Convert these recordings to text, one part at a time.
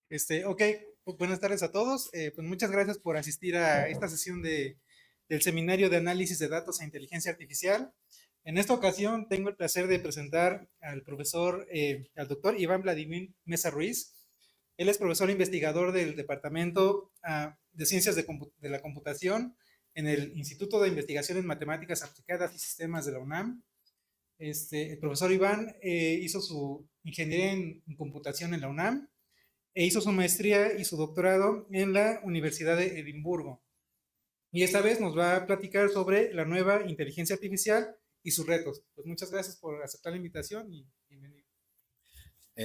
Ok, buenas tardes a todos. Pues muchas gracias por asistir a esta sesión del Seminario de Análisis de Datos e Inteligencia Artificial. En esta ocasión tengo el placer de presentar al doctor Iván Vladimir Mesa Ruiz. Él es profesor investigador del Departamento de Ciencias de la Computación en el Instituto de Investigación en Matemáticas Aplicadas y Sistemas de la UNAM. El profesor Iván hizo su ingeniería en computación en la UNAM e hizo su maestría y su doctorado en la Universidad de Edimburgo. Y esta vez nos va a platicar sobre la nueva inteligencia artificial y sus retos. Pues muchas gracias por aceptar la invitación y bienvenido.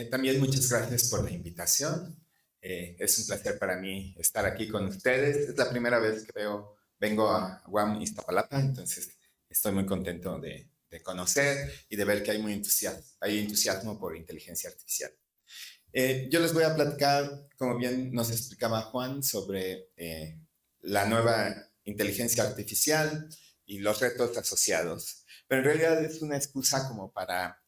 También muchas gracias por la invitación. Es un placer para mí estar aquí con ustedes. Es la primera vez que vengo a UAM Iztapalapa, entonces estoy muy contento de conocer y de ver que hay entusiasmo por inteligencia artificial. Yo les voy a platicar, como bien nos explicaba Juan, sobre la nueva inteligencia artificial y los retos asociados. Pero en realidad es una excusa como para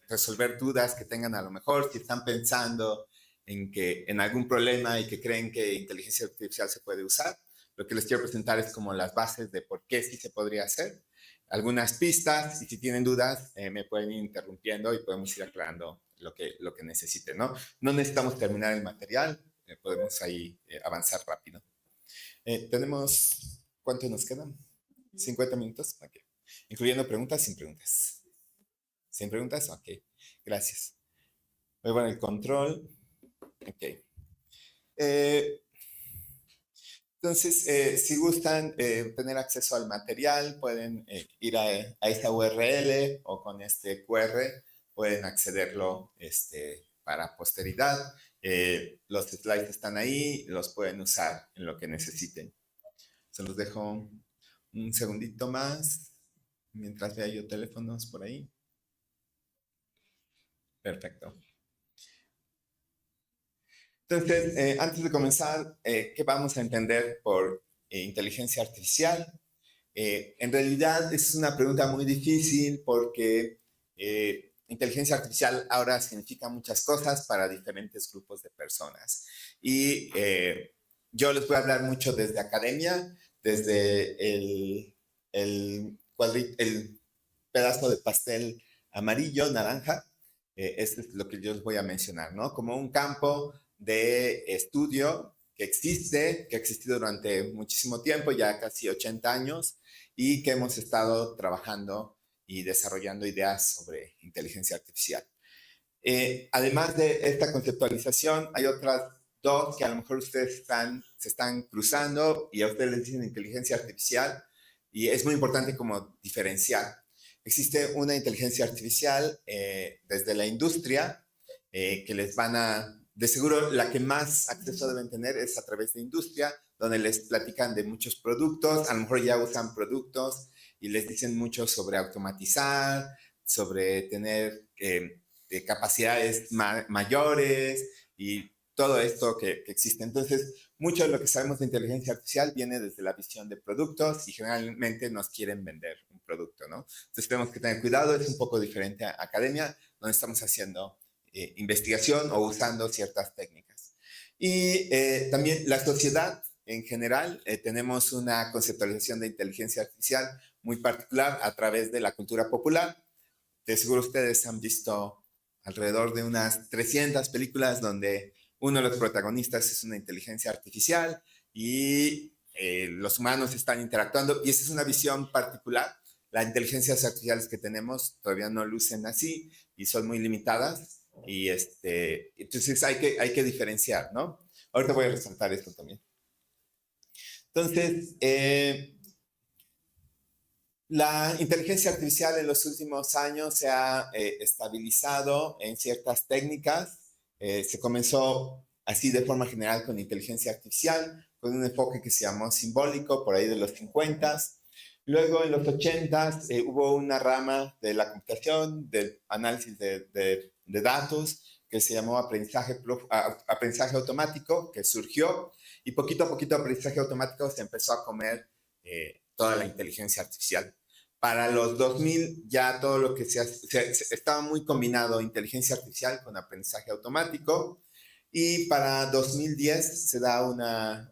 resolver dudas que tengan a lo mejor, si están pensando en algún problema y que creen que inteligencia artificial se puede usar. Lo que les quiero presentar es como las bases de por qué sí se podría hacer, algunas pistas, y si tienen dudas me pueden ir interrumpiendo y podemos ir aclarando lo que necesiten, ¿no? No necesitamos terminar el material, podemos ahí avanzar rápido. ¿Cuánto nos quedan? 50 minutos, ok. Incluyendo preguntas, sin preguntas. ¿Sin preguntas? Ok, gracias. Voy a poner el control. Ok. Entonces, si gustan tener acceso al material, pueden ir a esta URL o con este QR pueden accederlo para posteridad. Los slides están ahí, los pueden usar en lo que necesiten. Se los dejo un segundito más mientras vea yo teléfonos por ahí. Perfecto. Entonces, antes de comenzar, ¿qué vamos a entender por inteligencia artificial? En realidad es una pregunta muy difícil porque inteligencia artificial ahora significa muchas cosas para diferentes grupos de personas. Y yo les voy a hablar mucho desde academia, desde el pedazo de pastel amarillo, naranja. Este es lo que yo les voy a mencionar, ¿no? Como un campo de estudio que existe, que ha existido durante muchísimo tiempo, ya casi 80 años, y que hemos estado trabajando y desarrollando ideas sobre inteligencia artificial. Además de esta conceptualización, hay otras dos que a lo mejor se están cruzando y a ustedes les dicen inteligencia artificial y es muy importante como diferenciar. Existe una inteligencia artificial desde la industria que les van de seguro la que más acceso deben tener es a través de industria, donde les platican de muchos productos, a lo mejor ya usan productos y les dicen mucho sobre automatizar, sobre tener capacidades mayores y todo esto que existe. Entonces, mucho de lo que sabemos de inteligencia artificial viene desde la visión de productos y generalmente nos quieren vender un producto, ¿no? Entonces, tenemos que tener cuidado, es un poco diferente a academia, donde estamos haciendo investigación o usando ciertas técnicas. Y también la sociedad en general, tenemos una conceptualización de inteligencia artificial muy particular a través de la cultura popular. De seguro ustedes han visto alrededor de unas 300 películas donde uno de los protagonistas es una inteligencia artificial y los humanos están interactuando y esa es una visión particular. Las inteligencias artificiales que tenemos todavía no lucen así y son muy limitadas y entonces hay que diferenciar, ¿no? Ahorita voy a resaltar esto también. Entonces, la inteligencia artificial en los últimos años se ha estabilizado en ciertas técnicas. Se comenzó así de forma general con inteligencia artificial, con un enfoque que se llamó simbólico por ahí de los 50. Luego en los 80 hubo una rama de la computación, del análisis de datos, que se llamó aprendizaje automático, que surgió y poquito a poquito aprendizaje automático se empezó a comer toda la inteligencia artificial. Para los 2000 ya todo lo que estaba muy combinado inteligencia artificial con aprendizaje automático Y para 2010 se da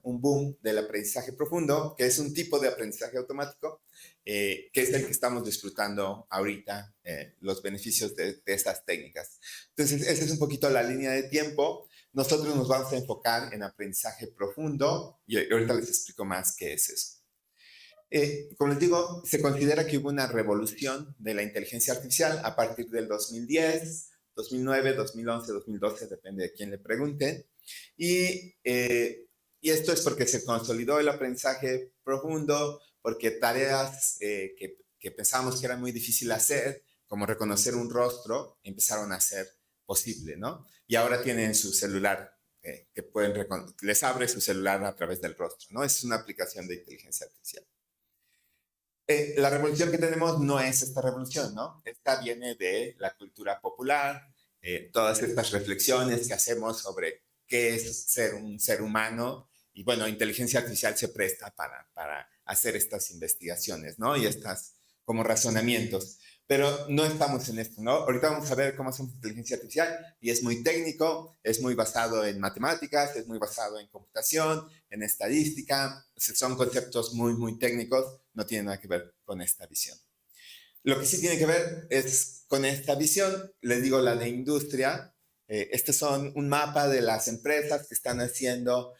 un boom del aprendizaje profundo, que es un tipo de aprendizaje automático, que es el que estamos disfrutando ahorita, los beneficios de estas técnicas. Entonces, esa es un poquito la línea de tiempo. Nosotros nos vamos a enfocar en aprendizaje profundo y ahorita les explico más qué es eso. Como les digo, se considera que hubo una revolución de la inteligencia artificial a partir del 2010, 2009, 2011, 2012, depende de quién le pregunte. Y esto es porque se consolidó el aprendizaje profundo, porque tareas que pensábamos que era muy difícil hacer, como reconocer un rostro, empezaron a ser posible, ¿no? Y ahora tienen su celular, que les abre su celular a través del rostro, ¿no? Es una aplicación de inteligencia artificial. La revolución que tenemos no es esta revolución, ¿no? Esta viene de la cultura popular, todas estas reflexiones que hacemos sobre qué es ser un ser humano. Y bueno, inteligencia artificial se presta para hacer estas investigaciones, ¿no? Y estas como razonamientos. Pero no estamos en esto, ¿no? Ahorita vamos a ver cómo hacemos inteligencia artificial y es muy técnico, es muy basado en matemáticas, es muy basado en computación, en estadística. Son conceptos muy, muy técnicos, no tienen nada que ver con esta visión. Lo que sí tiene que ver es con esta visión, les digo la de industria. Estos son un mapa de las empresas que están haciendo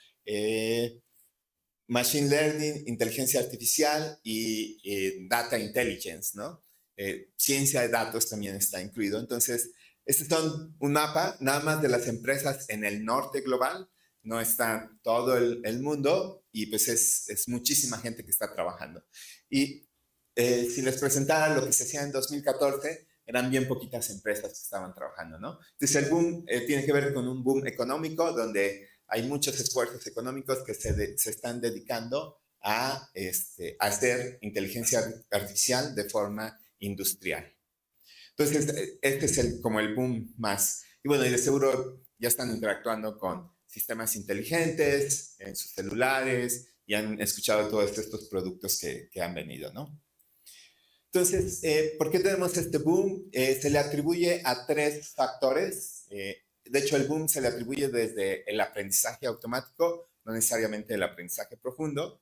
machine learning, inteligencia artificial y data intelligence, ¿no? Ciencia de datos también está incluido. Entonces, estos son un mapa nada más de las empresas en el norte global, no está todo el mundo y pues es muchísima gente que está trabajando. Y si les presentara lo que se hacía en 2014, eran bien poquitas empresas que estaban trabajando, ¿no? Entonces el boom tiene que ver con un boom económico donde hay muchos esfuerzos económicos que se están dedicando a hacer inteligencia artificial de forma industrial. Entonces, este es como el boom más. Y bueno, y de seguro ya están interactuando con sistemas inteligentes en sus celulares y han escuchado todos estos productos que han venido, ¿no? Entonces, ¿por qué tenemos este boom? Se le atribuye a tres factores. De hecho, el boom se le atribuye desde el aprendizaje automático, no necesariamente el aprendizaje profundo,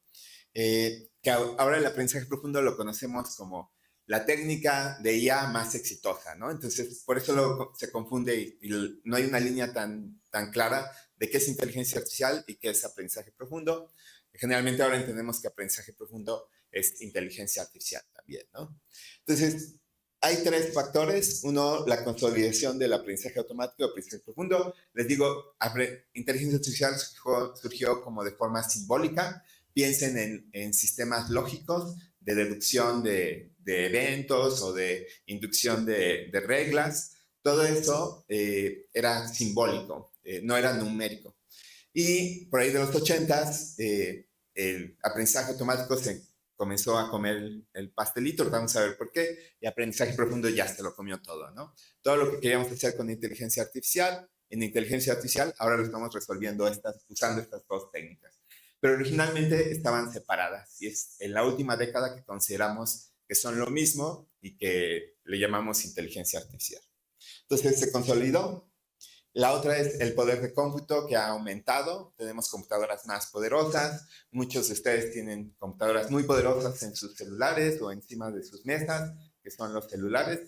que ahora el aprendizaje profundo lo conocemos como la técnica de IA más exitosa, ¿no? Entonces, por eso se confunde y no hay una línea tan clara de qué es inteligencia artificial y qué es aprendizaje profundo. Generalmente ahora entendemos que aprendizaje profundo es inteligencia artificial también, ¿no? Entonces, hay tres factores. Uno, la consolidación del aprendizaje automático, aprendizaje profundo. Les digo, inteligencia artificial surgió como de forma simbólica. Piensen en sistemas lógicos de deducción de eventos o de inducción de reglas. Todo eso era simbólico, no era numérico. Y por ahí de los 80s, el aprendizaje automático se comenzó a comer el pastelito, vamos a ver por qué, y aprendizaje profundo ya se lo comió todo, ¿no? Todo lo que queríamos hacer con inteligencia artificial, en inteligencia artificial, ahora lo estamos resolviendo usando estas dos técnicas. Pero originalmente estaban separadas y es en la última década que consideramos que son lo mismo y que le llamamos inteligencia artificial. Entonces se consolidó. La otra es el poder de cómputo que ha aumentado. Tenemos computadoras más poderosas. Muchos de ustedes tienen computadoras muy poderosas en sus celulares o encima de sus mesas, que son los celulares.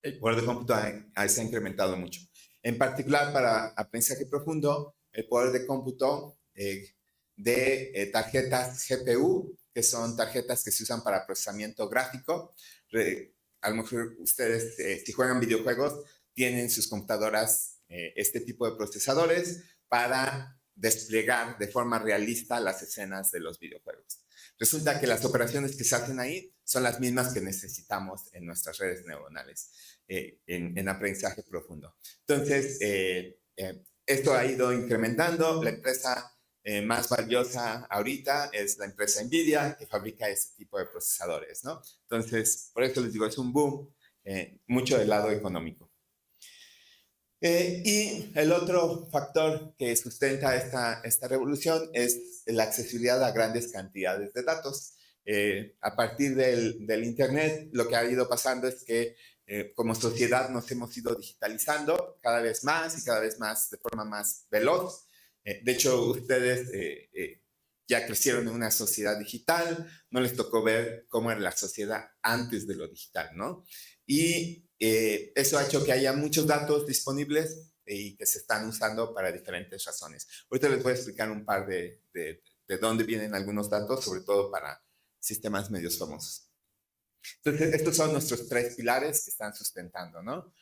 El poder de cómputo se ha incrementado mucho. En particular para aprendizaje profundo, el poder de cómputo de tarjetas GPU, que son tarjetas que se usan para procesamiento gráfico. A lo mejor ustedes, si juegan videojuegos, tienen sus computadoras este tipo de procesadores para desplegar de forma realista las escenas de los videojuegos. Resulta que las operaciones que se hacen ahí son las mismas que necesitamos en nuestras redes neuronales en aprendizaje profundo. Entonces, esto ha ido incrementando. La empresa más valiosa ahorita es la empresa NVIDIA, que fabrica este tipo de procesadores, ¿no? Entonces, por eso les digo, es un boom, mucho del lado económico. Y el otro factor que sustenta esta revolución es la accesibilidad a grandes cantidades de datos. A partir del Internet, lo que ha ido pasando es que como sociedad nos hemos ido digitalizando cada vez más y cada vez más de forma más veloz. De hecho, ustedes ya crecieron en una sociedad digital, no les tocó ver cómo era la sociedad antes de lo digital, ¿no? Y eso ha hecho que haya muchos datos disponibles y que se están usando para diferentes razones. Ahorita les voy a explicar un par de dónde vienen algunos datos, sobre todo para sistemas medios famosos. Entonces, estos son nuestros 3 pilares que están sustentando, ¿no?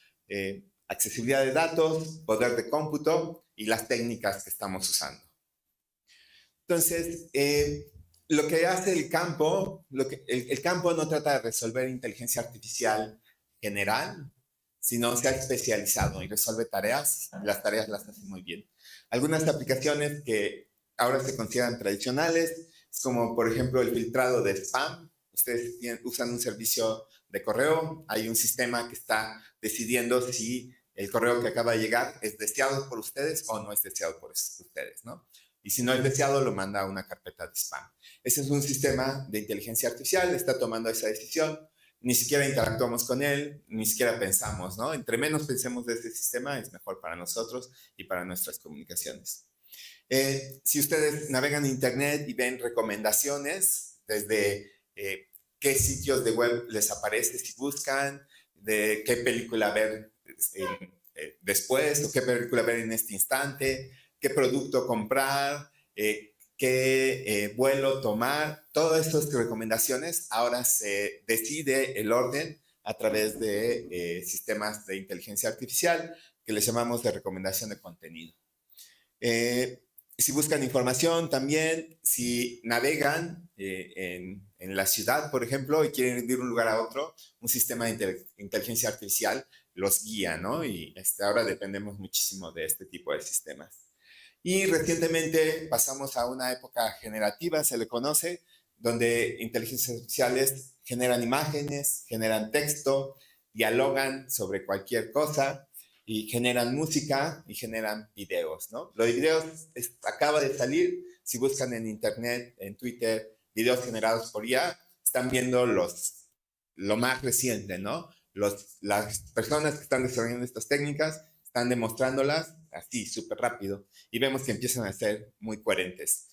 Accesibilidad de datos, poder de cómputo y las técnicas que estamos usando. Entonces, lo que hace el campo, el campo no trata de resolver inteligencia artificial general, sino se ha especializado y resuelve tareas, las tareas las hace muy bien. Algunas aplicaciones que ahora se consideran tradicionales, es como por ejemplo el filtrado de spam. Ustedes usan un servicio de correo, hay un sistema que está decidiendo si el correo que acaba de llegar es deseado por ustedes o no es deseado por ustedes, ¿no? Y si no es deseado, lo manda a una carpeta de spam. Ese es un sistema de inteligencia artificial, está tomando esa decisión. Ni siquiera interactuamos con él, ni siquiera pensamos, ¿no? Entre menos pensemos de este sistema, es mejor para nosotros y para nuestras comunicaciones. Si ustedes navegan en Internet y ven recomendaciones, desde qué sitios de web les aparece si buscan, de qué película ver después, o qué película ver en este instante, qué producto comprar, qué vuelo tomar, todas estas recomendaciones, ahora se decide el orden a través de sistemas de inteligencia artificial que les llamamos de recomendación de contenido. Si buscan información también, si navegan en la ciudad, por ejemplo, y quieren ir de un lugar a otro, un sistema de inteligencia artificial los guía, ¿no? Y ahora dependemos muchísimo de este tipo de sistemas. Y recientemente pasamos a una época generativa, se le conoce, donde inteligencias artificiales generan imágenes, generan texto, dialogan sobre cualquier cosa y generan música y generan videos, ¿no? Lo de videos acaba de salir. Si buscan en internet, en Twitter, videos generados por IA, están viendo lo más reciente, ¿no? Las personas que están desarrollando estas técnicas están demostrándolas así, súper rápido, y vemos que empiezan a ser muy coherentes.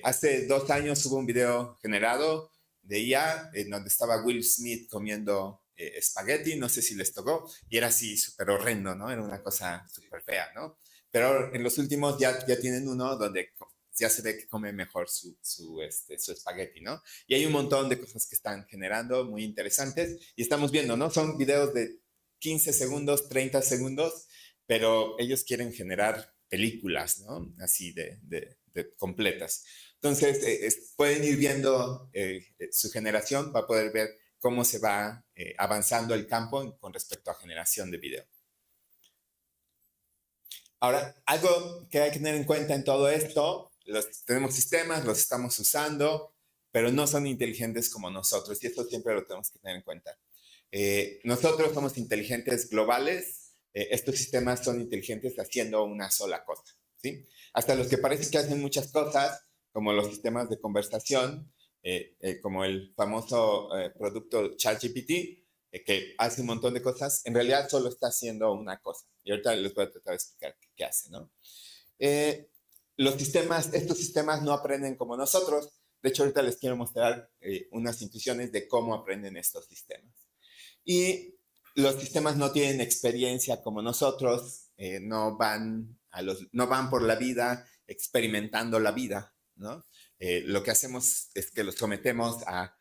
Hace 2 años hubo un video generado de IA en donde estaba Will Smith comiendo espagueti, no sé si les tocó, y era así súper horrendo, ¿no? Era una cosa súper fea, ¿no? Pero en los últimos ya tienen uno donde ya se ve que come mejor su espagueti, ¿no? Y hay un montón de cosas que están generando muy interesantes y estamos viendo, ¿no? Son videos de 15 segundos, 30 segundos, pero ellos quieren generar películas, ¿no? Así de completas. Entonces, pueden ir viendo su generación para poder ver cómo se va avanzando el campo con respecto a generación de video. Ahora, algo que hay que tener en cuenta en todo esto, tenemos sistemas, los estamos usando, pero no son inteligentes como nosotros, y esto siempre lo tenemos que tener en cuenta. Nosotros somos inteligentes globales, estos sistemas son inteligentes haciendo una sola cosa, ¿sí? Hasta los que parece que hacen muchas cosas, como los sistemas de conversación, como el famoso producto ChatGPT, que hace un montón de cosas, en realidad solo está haciendo una cosa. Y ahorita les voy a tratar de explicar qué hace, ¿no? Estos sistemas no aprenden como nosotros. De hecho, ahorita les quiero mostrar unas intuiciones de cómo aprenden estos sistemas. Y los sistemas no tienen experiencia como nosotros, no van por la vida experimentando la vida, ¿no? Lo que hacemos es que los sometemos a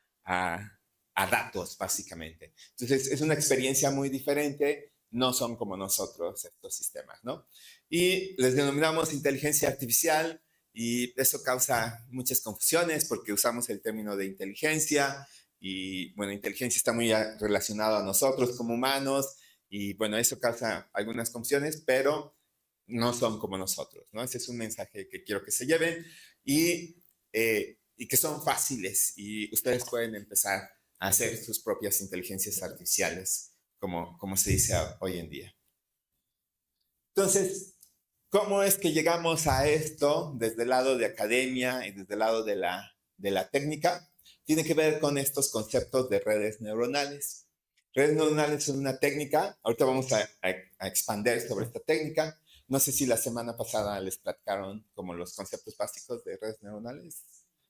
datos, básicamente. Entonces, es una experiencia muy diferente, no son como nosotros estos sistemas, ¿no? Y les denominamos inteligencia artificial y eso causa muchas confusiones porque usamos el término de inteligencia y, bueno, inteligencia está muy relacionado a nosotros como humanos y, bueno, eso causa algunas confusiones, pero no son como nosotros, ¿no? Ese es un mensaje que quiero que se lleven y que son fáciles y ustedes pueden empezar a hacer sus propias inteligencias artificiales, como se dice hoy en día. Entonces, ¿cómo es que llegamos a esto desde el lado de academia y desde el lado de la técnica? Tiene que ver con estos conceptos de redes neuronales. Redes neuronales son una técnica, ahorita vamos a expander sobre esta técnica. No sé si la semana pasada les platicaron como los conceptos básicos de redes neuronales.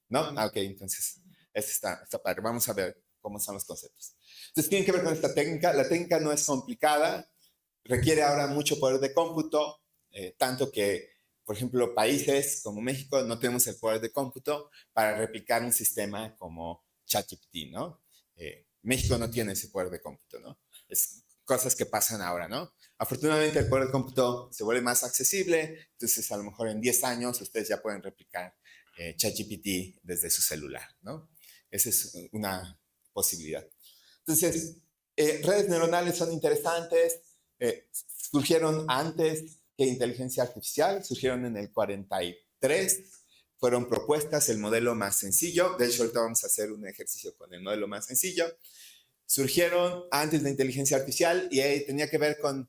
¿No? Ah, ok, entonces, eso está padre. Vamos a ver cómo son los conceptos. Entonces, tienen que ver con esta técnica. La técnica no es complicada, requiere ahora mucho poder de cómputo, tanto que, por ejemplo, países como México no tenemos el poder de cómputo para replicar un sistema como ChatGPT, ¿no? México no tiene ese poder de cómputo, ¿no? Es cosas que pasan ahora, ¿no? Afortunadamente el poder de cómputo se vuelve más accesible, entonces a lo mejor en 10 años ustedes ya pueden replicar ChatGPT desde su celular, ¿no? Esa es una posibilidad. Entonces, redes neuronales son interesantes, surgieron antes que inteligencia artificial, surgieron en el 43, fueron propuestas el modelo más sencillo, de hecho ahorita vamos a hacer un ejercicio con el modelo más sencillo, surgieron antes de inteligencia artificial y tenía que ver con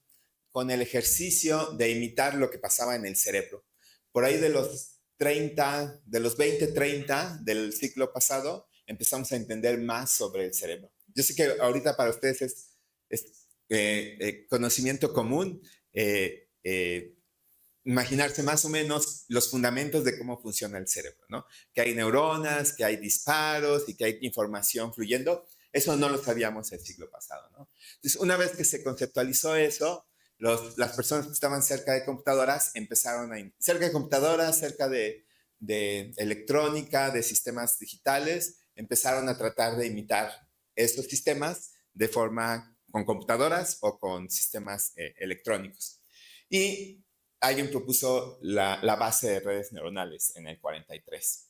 el ejercicio de imitar lo que pasaba en el cerebro. Por ahí de los 30, de los 20, 30 del ciclo pasado, empezamos a entender más sobre el cerebro. Yo sé que ahorita para ustedes es conocimiento común, imaginarse más o menos los fundamentos de cómo funciona el cerebro, ¿no? Que hay neuronas, que hay disparos y que hay información fluyendo. Eso no lo sabíamos el siglo pasado, ¿no? Entonces, una vez que se conceptualizó eso, las personas que estaban cerca de computadoras empezaron cerca de computadoras, cerca de electrónica, de sistemas digitales, empezaron a tratar de imitar estos sistemas de forma con computadoras o con sistemas electrónicos. Y alguien propuso la base de redes neuronales en el 43.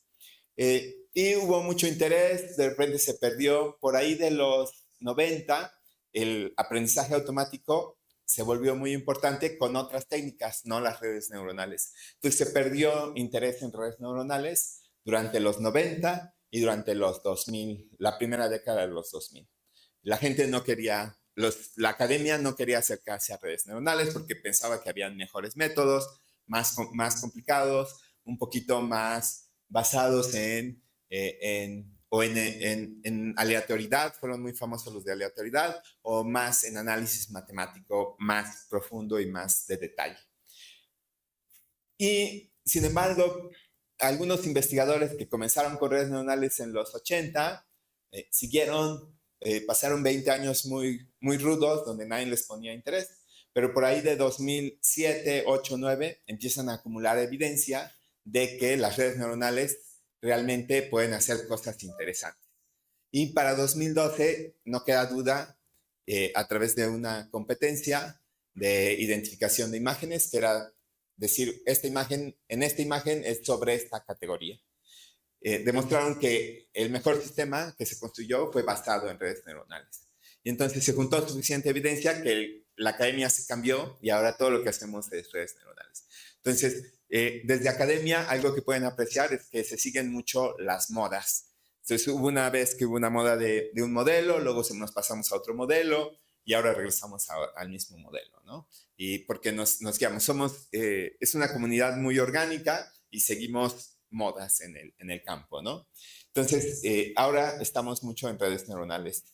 Y hubo mucho interés, de repente se perdió. Por ahí de los 90, el aprendizaje automático se volvió muy importante con otras técnicas, no las redes neuronales. Entonces se perdió interés en redes neuronales durante los 90 y durante los 2000, la primera década de los 2000. La gente no quería, la academia no quería acercarse a redes neuronales porque pensaba que habían mejores métodos, más complicados, un poquito más basados en aleatoriedad, fueron muy famosos los de aleatoriedad, o más en análisis matemático más profundo y más de detalle. Y, sin embargo, algunos investigadores que comenzaron con redes neuronales en los 80 pasaron 20 años muy rudos donde nadie les ponía interés, pero por ahí de 2007, 8, 9 empiezan a acumular evidencia de que las redes neuronales realmente pueden hacer cosas interesantes. Y para 2012, no queda duda, a través de una competencia de identificación de imágenes, que era decir, en esta imagen es sobre esta categoría. Demostraron que el mejor sistema que se construyó fue basado en redes neuronales. Y entonces se juntó suficiente evidencia que la academia se cambió y ahora todo lo que hacemos es redes neuronales. Entonces, desde academia, algo que pueden apreciar es que se siguen mucho las modas. Entonces, hubo una vez que hubo una moda de un modelo, luego nos pasamos a otro modelo y ahora regresamos al mismo modelo, ¿no? Y porque nos guiamos. Es una comunidad muy orgánica y seguimos modas en el campo, ¿no? Entonces, ahora estamos mucho en redes neuronales,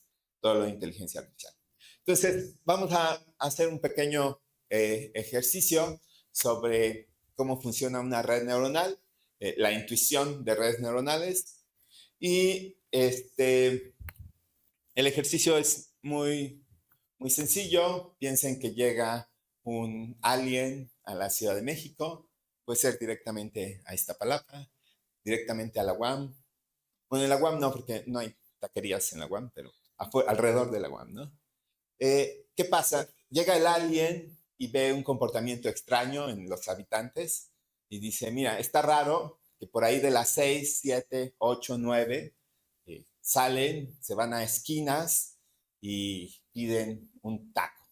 todo lo de inteligencia artificial. Entonces, vamos a hacer un pequeño ejercicio sobre cómo funciona una red neuronal, la intuición de redes neuronales. Y el ejercicio es muy sencillo. Piensen que llega un alien a la Ciudad de México, puede ser directamente a Iztapalapa, directamente a la UAM. Bueno, en la UAM no, porque no hay taquerías en la UAM, pero alrededor de la UAM, ¿no? ¿Qué pasa? Llega el alien y ve un comportamiento extraño en los habitantes y dice, mira, está raro que por ahí de las 6, 7, 8, 9 salen, se van a esquinas y piden un taco,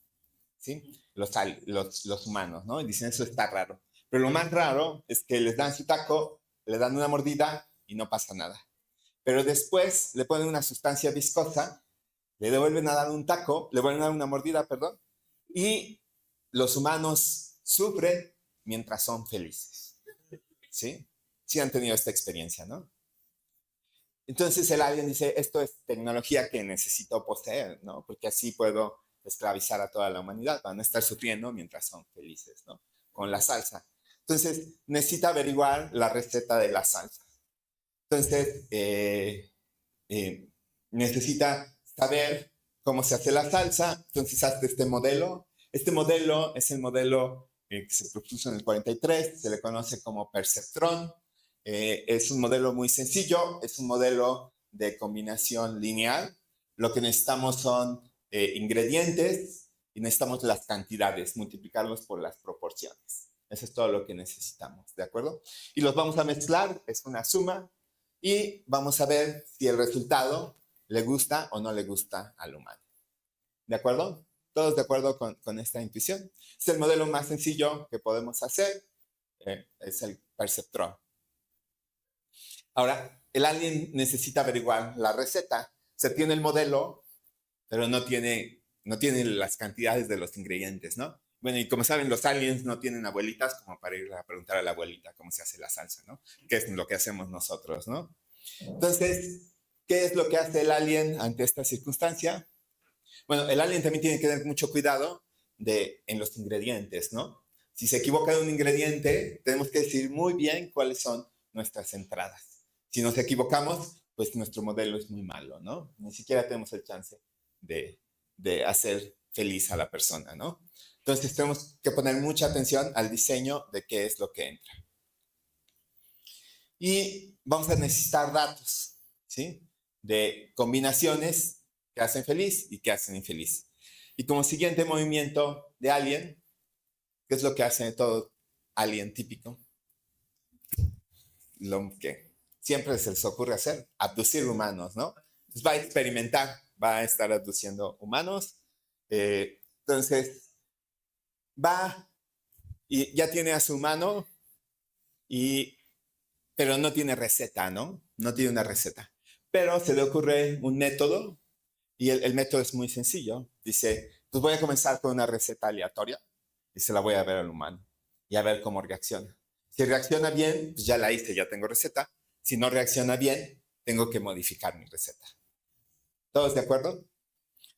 ¿sí? Los humanos, ¿no? Y dicen, eso está raro. Pero lo más raro es que les dan su taco, le dan una mordida y no pasa nada. Pero después le ponen una sustancia viscosa, le devuelven a dar un taco, le vuelven a dar una mordida, perdón, y los humanos sufren mientras son felices. ¿Sí? Sí han tenido esta experiencia, ¿no? Entonces el alien dice, esto es tecnología que necesito poseer, ¿no? Porque así puedo esclavizar a toda la humanidad, van a estar sufriendo mientras son felices, ¿no? Con la salsa. Entonces necesita averiguar la receta de la salsa. Entonces necesita saber cómo se hace la salsa, entonces hace este modelo. Este modelo es el modelo que se propuso en el 43, se le conoce como perceptrón. Es un modelo muy sencillo, es un modelo de combinación lineal. Lo que necesitamos son ingredientes y necesitamos las cantidades, multiplicarlos por las proporciones. Eso es todo lo que necesitamos, ¿de acuerdo? Y los vamos a mezclar, es una suma, y vamos a ver si el resultado le gusta o no le gusta al humano. ¿De acuerdo? ¿Todos de acuerdo con esta intuición? Es el modelo más sencillo que podemos hacer, es el perceptrón. Ahora, el alien necesita averiguar la receta. Se tiene el modelo, pero no tiene las cantidades de los ingredientes, ¿no? Bueno, y como saben, los aliens no tienen abuelitas como para ir a preguntar a la abuelita cómo se hace la salsa, ¿no? Que es lo que hacemos nosotros, ¿no? Entonces, ¿qué es lo que hace el alien ante esta circunstancia? Bueno, el alien también tiene que tener mucho cuidado en los ingredientes, ¿no? Si se equivoca de un ingrediente, tenemos que decir muy bien cuáles son nuestras entradas. Si nos equivocamos, pues nuestro modelo es muy malo, ¿no? Ni siquiera tenemos el chance de hacer feliz a la persona, ¿no? Entonces tenemos que poner mucha atención al diseño de qué es lo que entra. Y vamos a necesitar datos, ¿sí? De combinaciones que hacen feliz y que hacen infeliz. Y como siguiente movimiento de alien, ¿qué es lo que hace todo alien típico? Lo que siempre se les ocurre hacer, abducir humanos, ¿no? Entonces va a experimentar, va a estar abduciendo humanos. Entonces va y ya tiene a su humano, pero no tiene receta, ¿no? No tiene una receta. Pero se le ocurre un método y el método es muy sencillo. Dice, pues voy a comenzar con una receta aleatoria y se la voy a ver al humano y a ver cómo reacciona. Si reacciona bien, pues ya la hice, ya tengo receta. Si no reacciona bien, tengo que modificar mi receta. ¿Todos de acuerdo?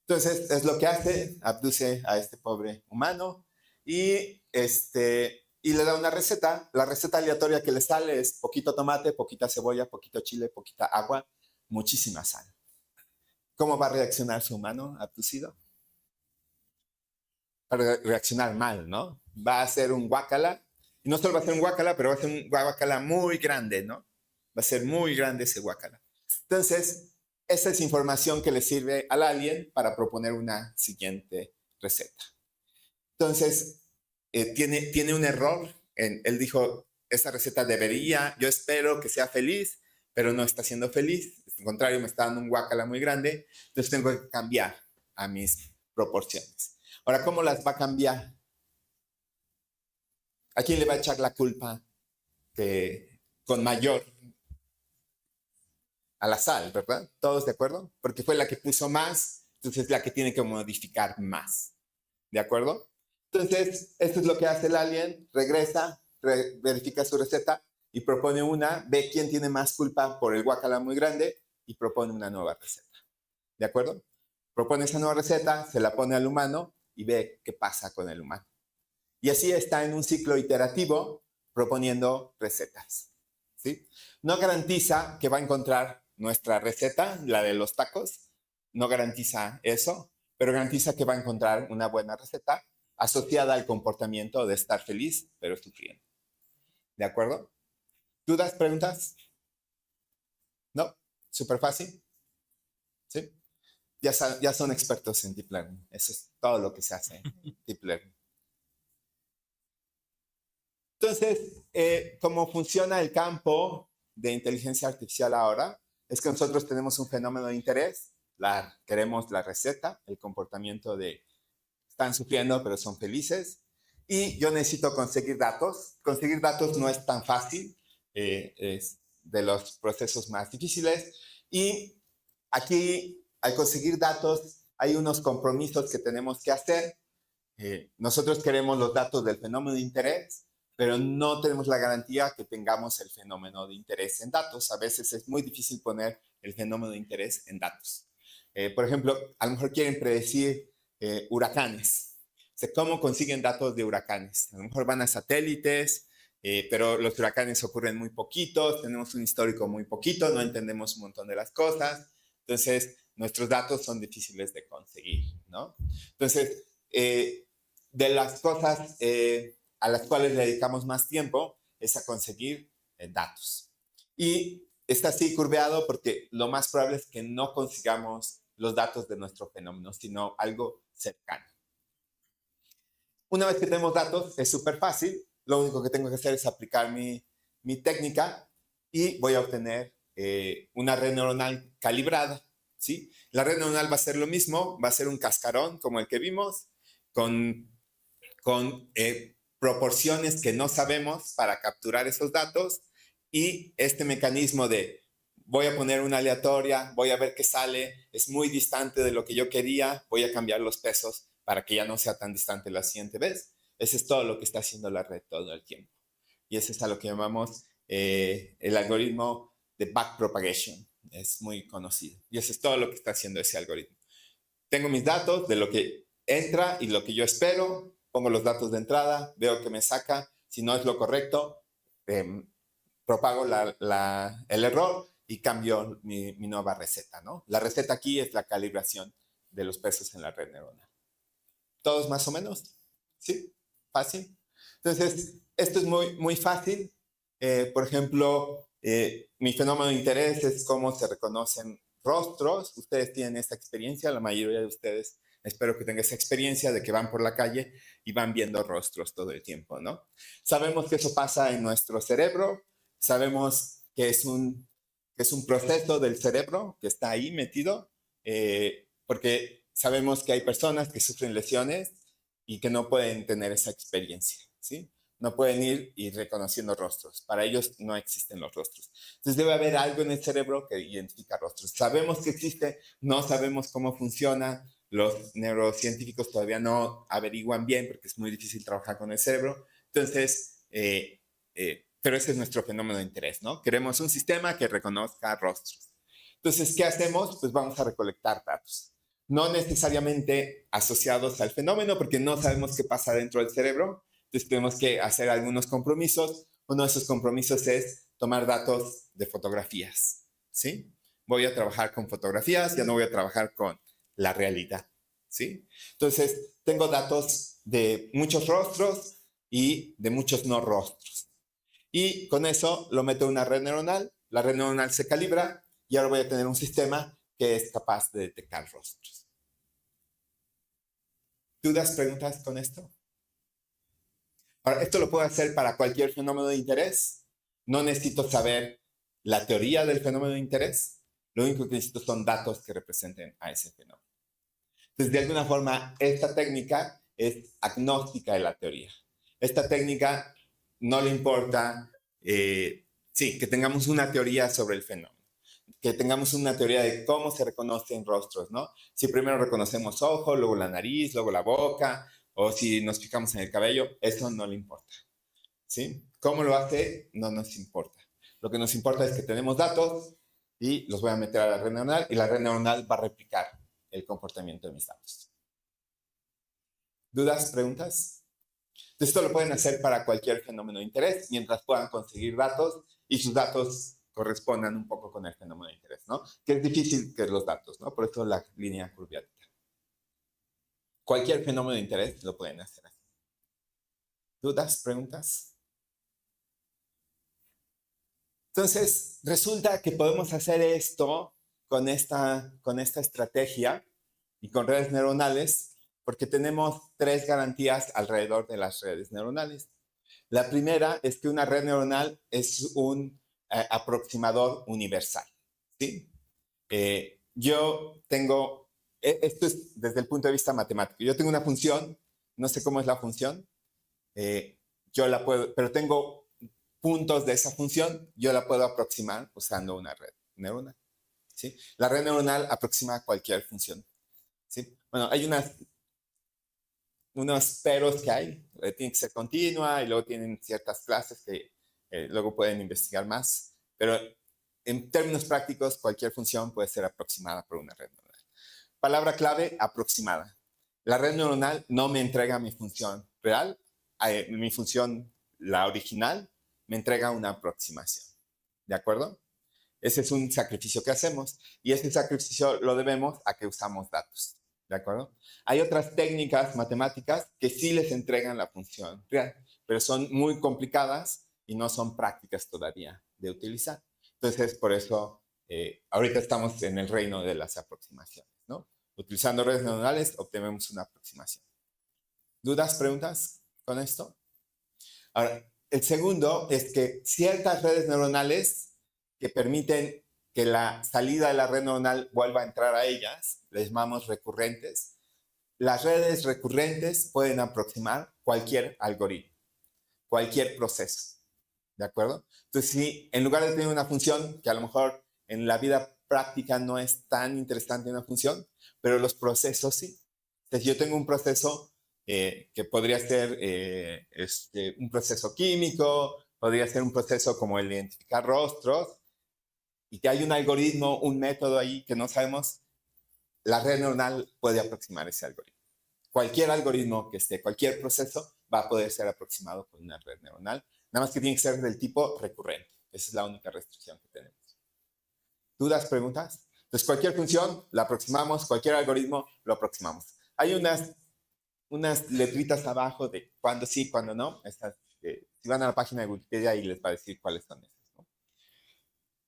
Entonces, es lo que hace, abduce a este pobre humano y le da una receta. La receta aleatoria que le sale es poquito tomate, poquita cebolla, poquito chile, poquita agua, muchísima sal. ¿Cómo va a reaccionar su humano abducido? Va a reaccionar mal, ¿no? Va a hacer un guácala. Y no solo va a ser un guácala, pero va a ser un guácala muy grande, ¿no? Va a ser muy grande ese guácala. Entonces, esa es información que le sirve al alien para proponer una siguiente receta. Entonces, tiene un error. Él dijo, esta receta debería, yo espero que sea feliz, pero no está siendo feliz. Al contrario, me está dando un guácala muy grande. Entonces tengo que cambiar a mis proporciones. Ahora, ¿cómo las va a cambiar? ¿A quién le va a echar la culpa con mayor? A la sal, ¿verdad? ¿Todos de acuerdo? Porque fue la que puso más, entonces es la que tiene que modificar más. ¿De acuerdo? Entonces, esto es lo que hace el alien, regresa, verifica su receta y propone una, ve quién tiene más culpa por el guacala muy grande y propone una nueva receta. ¿De acuerdo? Propone esa nueva receta, se la pone al humano y ve qué pasa con el humano. Y así está en un ciclo iterativo proponiendo recetas. ¿Sí? No garantiza que va a encontrar nuestra receta, la de los tacos, no garantiza eso, pero garantiza que va a encontrar una buena receta asociada al comportamiento de estar feliz, pero sufriendo. ¿De acuerdo? ¿Dudas, preguntas? ¿No? ¿Súper fácil? ¿Sí? Ya son expertos en Deep Learning. Eso es todo lo que se hace en Deep Learning. Entonces, ¿cómo funciona el campo de inteligencia artificial ahora? Es que nosotros tenemos un fenómeno de interés, queremos la receta, el comportamiento de están sufriendo pero son felices, y yo necesito conseguir datos. Conseguir datos no es tan fácil, es de los procesos más difíciles, y aquí al conseguir datos hay unos compromisos que tenemos que hacer. Nosotros queremos los datos del fenómeno de interés, pero no tenemos la garantía que tengamos el fenómeno de interés en datos. A veces es muy difícil poner el fenómeno de interés en datos. Por ejemplo, a lo mejor quieren predecir huracanes. O sea, ¿cómo consiguen datos de huracanes? A lo mejor van a satélites, pero los huracanes ocurren muy poquitos, tenemos un histórico muy poquito, no entendemos un montón de las cosas. Entonces, nuestros datos son difíciles de conseguir, ¿no? Entonces, de las cosas a las cuales le dedicamos más tiempo es a conseguir datos. Y está así curveado porque lo más probable es que no consigamos los datos de nuestro fenómeno, sino algo cercano. Una vez que tenemos datos, es súper fácil. Lo único que tengo que hacer es aplicar mi técnica y voy a obtener una red neuronal calibrada, ¿sí? La red neuronal va a ser lo mismo, va a ser un cascarón como el que vimos, con proporciones que no sabemos para capturar esos datos, y este mecanismo de voy a poner una aleatoria, voy a ver qué sale, es muy distante de lo que yo quería, voy a cambiar los pesos para que ya no sea tan distante la siguiente vez. Eso es todo lo que está haciendo la red todo el tiempo. Y eso es a lo que llamamos el algoritmo de backpropagation. Es muy conocido. Y eso es todo lo que está haciendo ese algoritmo. Tengo mis datos de lo que entra y lo que yo espero, pongo los datos de entrada, veo que me saca, si no es lo correcto, propago el error y cambio mi nueva receta, ¿no? La receta aquí es la calibración de los pesos en la red neuronal. ¿Todos más o menos? ¿Sí? ¿Fácil? Entonces, esto es muy, muy fácil. Por ejemplo, mi fenómeno de interés es cómo se reconocen rostros. Ustedes tienen esta experiencia, la mayoría de ustedes espero que tengan esa experiencia de que van por la calle y van viendo rostros todo el tiempo, ¿no? Sabemos que eso pasa en nuestro cerebro, sabemos que es un proceso del cerebro que está ahí metido, porque sabemos que hay personas que sufren lesiones y que no pueden tener esa experiencia, ¿sí? No pueden ir reconociendo rostros. Para ellos no existen los rostros. Entonces debe haber algo en el cerebro que identifica rostros. Sabemos que existe, no sabemos cómo funciona. Los neurocientíficos todavía no averiguan bien porque es muy difícil trabajar con el cerebro. Entonces, pero ese es nuestro fenómeno de interés, ¿no? Queremos un sistema que reconozca rostros. Entonces, ¿qué hacemos? Pues vamos a recolectar datos. No necesariamente asociados al fenómeno, porque no sabemos qué pasa dentro del cerebro. Entonces tenemos que hacer algunos compromisos. Uno de esos compromisos es tomar datos de fotografías, ¿sí? Voy a trabajar con fotografías, ya no voy a trabajar con la realidad, ¿sí? Entonces, tengo datos de muchos rostros y de muchos no rostros. Y con eso lo meto en una red neuronal, la red neuronal se calibra y ahora voy a tener un sistema que es capaz de detectar rostros. ¿Dudas, preguntas con esto? Ahora, esto lo puedo hacer para cualquier fenómeno de interés. No necesito saber la teoría del fenómeno de interés. Lo único que necesito son datos que representen a ese fenómeno. Entonces, de alguna forma, esta técnica es agnóstica de la teoría. Esta técnica no le importa, sí, que tengamos una teoría sobre el fenómeno, que tengamos una teoría de cómo se reconocen rostros, ¿no? Si primero reconocemos ojo, luego la nariz, luego la boca, o si nos fijamos en el cabello, eso no le importa, ¿sí? ¿Cómo lo hace? No nos importa. Lo que nos importa es que tenemos datos y los voy a meter a la red neuronal y la red neuronal va a replicar el comportamiento de mis datos. ¿Dudas? ¿Preguntas? Esto lo pueden hacer para cualquier fenómeno de interés mientras puedan conseguir datos y sus datos correspondan un poco con el fenómeno de interés, ¿no? Que es difícil que los datos, ¿no? Por eso la línea curviada. Cualquier fenómeno de interés lo pueden hacer. ¿Dudas? ¿Preguntas? Entonces, resulta que podemos hacer esto con esta estrategia y con redes neuronales porque tenemos 3 garantías alrededor de las redes neuronales. La primera es que una red neuronal es un aproximador universal, ¿sí? Yo tengo, esto es desde el punto de vista matemático, yo tengo una función, no sé cómo es la función, yo la puedo, pero tengo puntos de esa función, yo la puedo aproximar usando una red neuronal, ¿sí? La red neuronal aproxima cualquier función, ¿sí? Bueno, hay unos peros que hay. Tiene que ser continua y luego tienen ciertas clases que luego pueden investigar más. Pero en términos prácticos, cualquier función puede ser aproximada por una red neuronal. Palabra clave, aproximada. La red neuronal no me entrega mi función real, mi función, la original, me entrega una aproximación. ¿De acuerdo? Ese es un sacrificio que hacemos y ese sacrificio lo debemos a que usamos datos. ¿De acuerdo? Hay otras técnicas matemáticas que sí les entregan la función real, pero son muy complicadas y no son prácticas todavía de utilizar. Entonces, por eso, ahorita estamos en el reino de las aproximaciones, ¿no? Utilizando redes neuronales, obtenemos una aproximación. ¿Dudas, preguntas con esto? Ahora, el segundo es que ciertas redes neuronales que permiten que la salida de la red neuronal vuelva a entrar a ellas, les llamamos recurrentes. Las redes recurrentes pueden aproximar cualquier algoritmo, cualquier proceso, ¿de acuerdo? Entonces, si en lugar de tener una función, que a lo mejor en la vida práctica no es tan interesante una función, pero los procesos sí. Entonces, yo tengo un proceso que podría ser un proceso químico, podría ser un proceso como el de identificar rostros, y que hay un algoritmo, un método ahí que no sabemos, la red neuronal puede aproximar ese algoritmo. Cualquier algoritmo que esté, cualquier proceso va a poder ser aproximado con una red neuronal, nada más que tiene que ser del tipo recurrente. Esa es la única restricción que tenemos. ¿Dudas, preguntas? Entonces, cualquier función la aproximamos, cualquier algoritmo lo aproximamos. Hay unas letritas abajo de cuándo sí, cuándo no. Si van a la página de Wikipedia y les va a decir cuáles son esas, ¿no?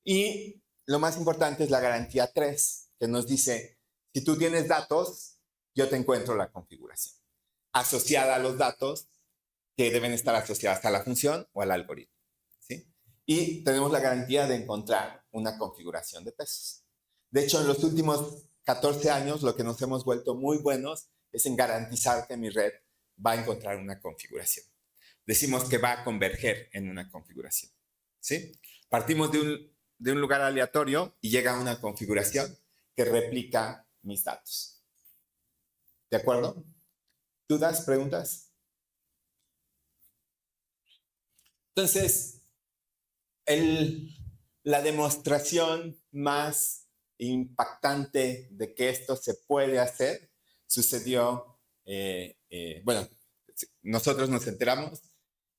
Y lo más importante es la garantía 3, que nos dice, si tú tienes datos, yo te encuentro la configuración asociada a los datos que deben estar asociadas a la función o al algoritmo, ¿sí? Y tenemos la garantía de encontrar una configuración de pesos. De hecho, en los últimos 14 años, lo que nos hemos vuelto muy buenos es en garantizar que mi red va a encontrar una configuración. Decimos que va a converger en una configuración, ¿sí? Partimos de un lugar aleatorio y llega a una configuración que replica mis datos. ¿De acuerdo? ¿Dudas? ¿Preguntas? Entonces, la demostración más impactante de que esto se puede hacer sucedió, bueno, nosotros nos enteramos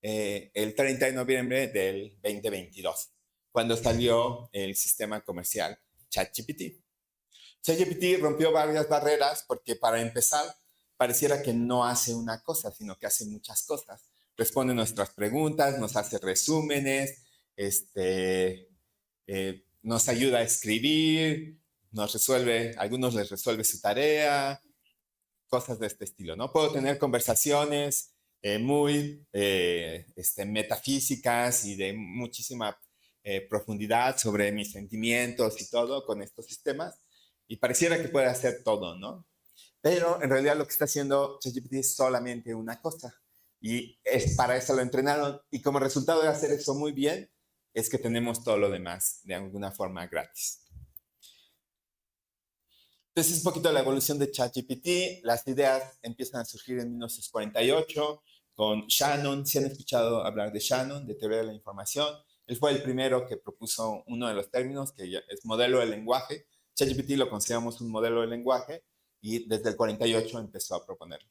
el 30 de noviembre del 2022, cuando salió el sistema comercial ChatGPT. ChatGPT rompió varias barreras porque, para empezar, pareciera que no hace una cosa, sino que hace muchas cosas. Responde nuestras preguntas, nos hace resúmenes, nos ayuda a escribir, algunos les resuelve su tarea, cosas de este estilo, ¿no? Puedo tener conversaciones muy metafísicas y de muchísima profundidad sobre mis sentimientos y todo con estos sistemas, y pareciera que puede hacer todo, ¿no? Pero en realidad lo que está haciendo ChatGPT es solamente una cosa, y para eso lo entrenaron, y como resultado de hacer eso muy bien, es que tenemos todo lo demás de alguna forma gratis. Entonces, es un poquito la evolución de ChatGPT. Las ideas empiezan a surgir en 1948 con Shannon. ¿Sí han escuchado hablar de Shannon, de teoría de la información? Él fue el primero que propuso uno de los términos, que es modelo de lenguaje. ChatGPT lo consideramos un modelo de lenguaje, y desde el 48 empezó a proponerlo.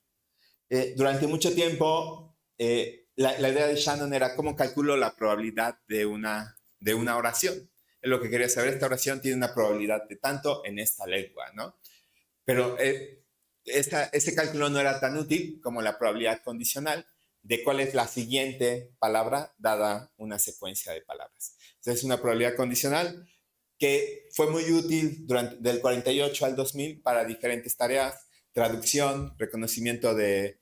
Durante mucho tiempo, la idea de Shannon era cómo calculo la probabilidad de una oración. Es lo que quería saber. Esta oración tiene una probabilidad de tanto en esta lengua, ¿no? Pero ese cálculo no era tan útil como la probabilidad condicional de cuál es la siguiente palabra dada una secuencia de palabras. Entonces, es una probabilidad condicional que fue muy útil del 48 al 2000 para diferentes tareas: traducción, reconocimiento de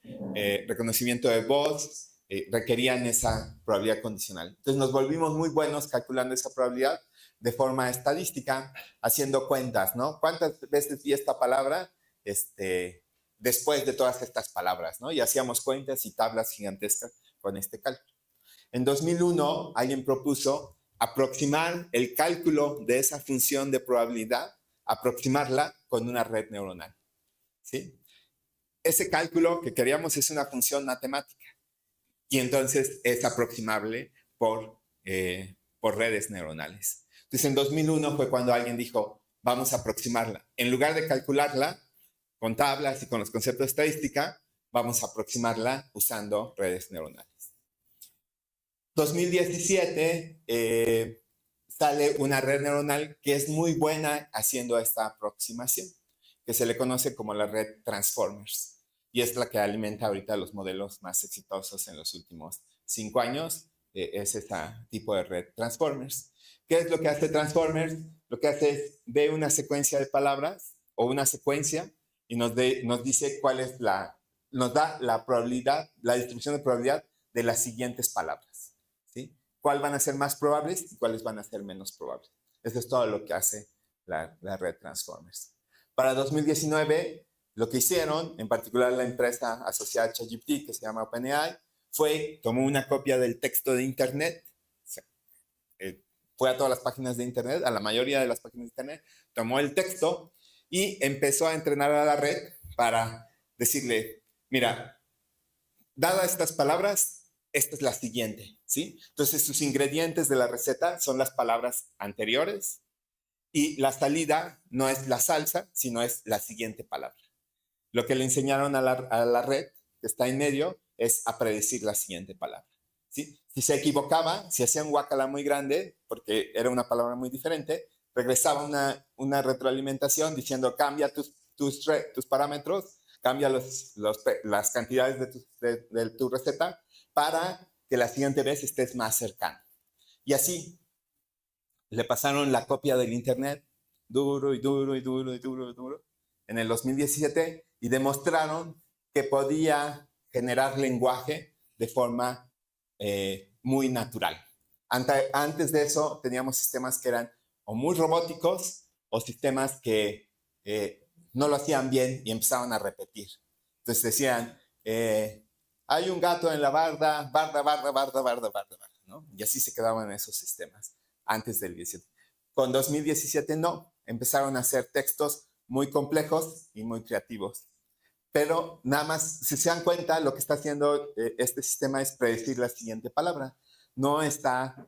voz, requerían esa probabilidad condicional. Entonces, nos volvimos muy buenos calculando esa probabilidad de forma estadística, haciendo cuentas, ¿no? ¿Cuántas veces vi esta palabra después de todas estas palabras, ¿no? Y hacíamos cuentas y tablas gigantescas con este cálculo. En 2001, alguien propuso aproximar el cálculo de esa función de probabilidad, aproximarla con una red neuronal, ¿sí? ese cálculo que queríamos es una función matemática y entonces es aproximable por redes neuronales. Entonces en 2001 fue cuando alguien dijo, vamos a aproximarla. En lugar de calcularla con tablas y con los conceptos de estadística, vamos a aproximarla usando redes neuronales. 2017 sale una red neuronal que es muy buena haciendo esta aproximación, que se le conoce como la red Transformers. Y es la que alimenta ahorita los modelos más exitosos en los últimos 5 años. Es este tipo de red Transformers. ¿Qué es lo que hace Transformers? Lo que hace es ve una secuencia de palabras o una secuencia y nos dice cuál es nos da la probabilidad, la distribución de probabilidad de las siguientes palabras. ¿Sí? ¿Cuáles van a ser más probables y cuáles van a ser menos probables? Eso es todo lo que hace la red Transformers. Para 2019, lo que hicieron, en particular la empresa asociada a ChatGPT, que se llama OpenAI, tomó una copia del texto de Internet, fue a todas las páginas de Internet, a la mayoría de las páginas de Internet, tomó el texto y empezó a entrenar a la red para decirle, mira, dadas estas palabras, esta es la siguiente, ¿sí? Entonces, sus ingredientes de la receta son las palabras anteriores y la salida no es la salsa, sino es la siguiente palabra. Lo que le enseñaron a la red, que está en medio, es a predecir la siguiente palabra, ¿sí? Si se equivocaba, si hacía un guacala muy grande, porque era una palabra muy diferente, regresaba una retroalimentación diciendo cambia tus parámetros, cambia las cantidades de tu receta para que la siguiente vez estés más cercano. Y así le pasaron la copia del Internet duro y duro y duro y duro y duro en el 2017 y demostraron que podía generar lenguaje de forma muy natural. Antes de eso teníamos sistemas que eran o muy robóticos o sistemas que no lo hacían bien y empezaban a repetir. Entonces decían, hay un gato en la barda, ¿no? Y así se quedaban esos sistemas antes del 17. Con 2017 no, empezaron a hacer textos muy complejos y muy creativos. Pero nada más, si se dan cuenta, lo que está haciendo este sistema es predecir la siguiente palabra. No está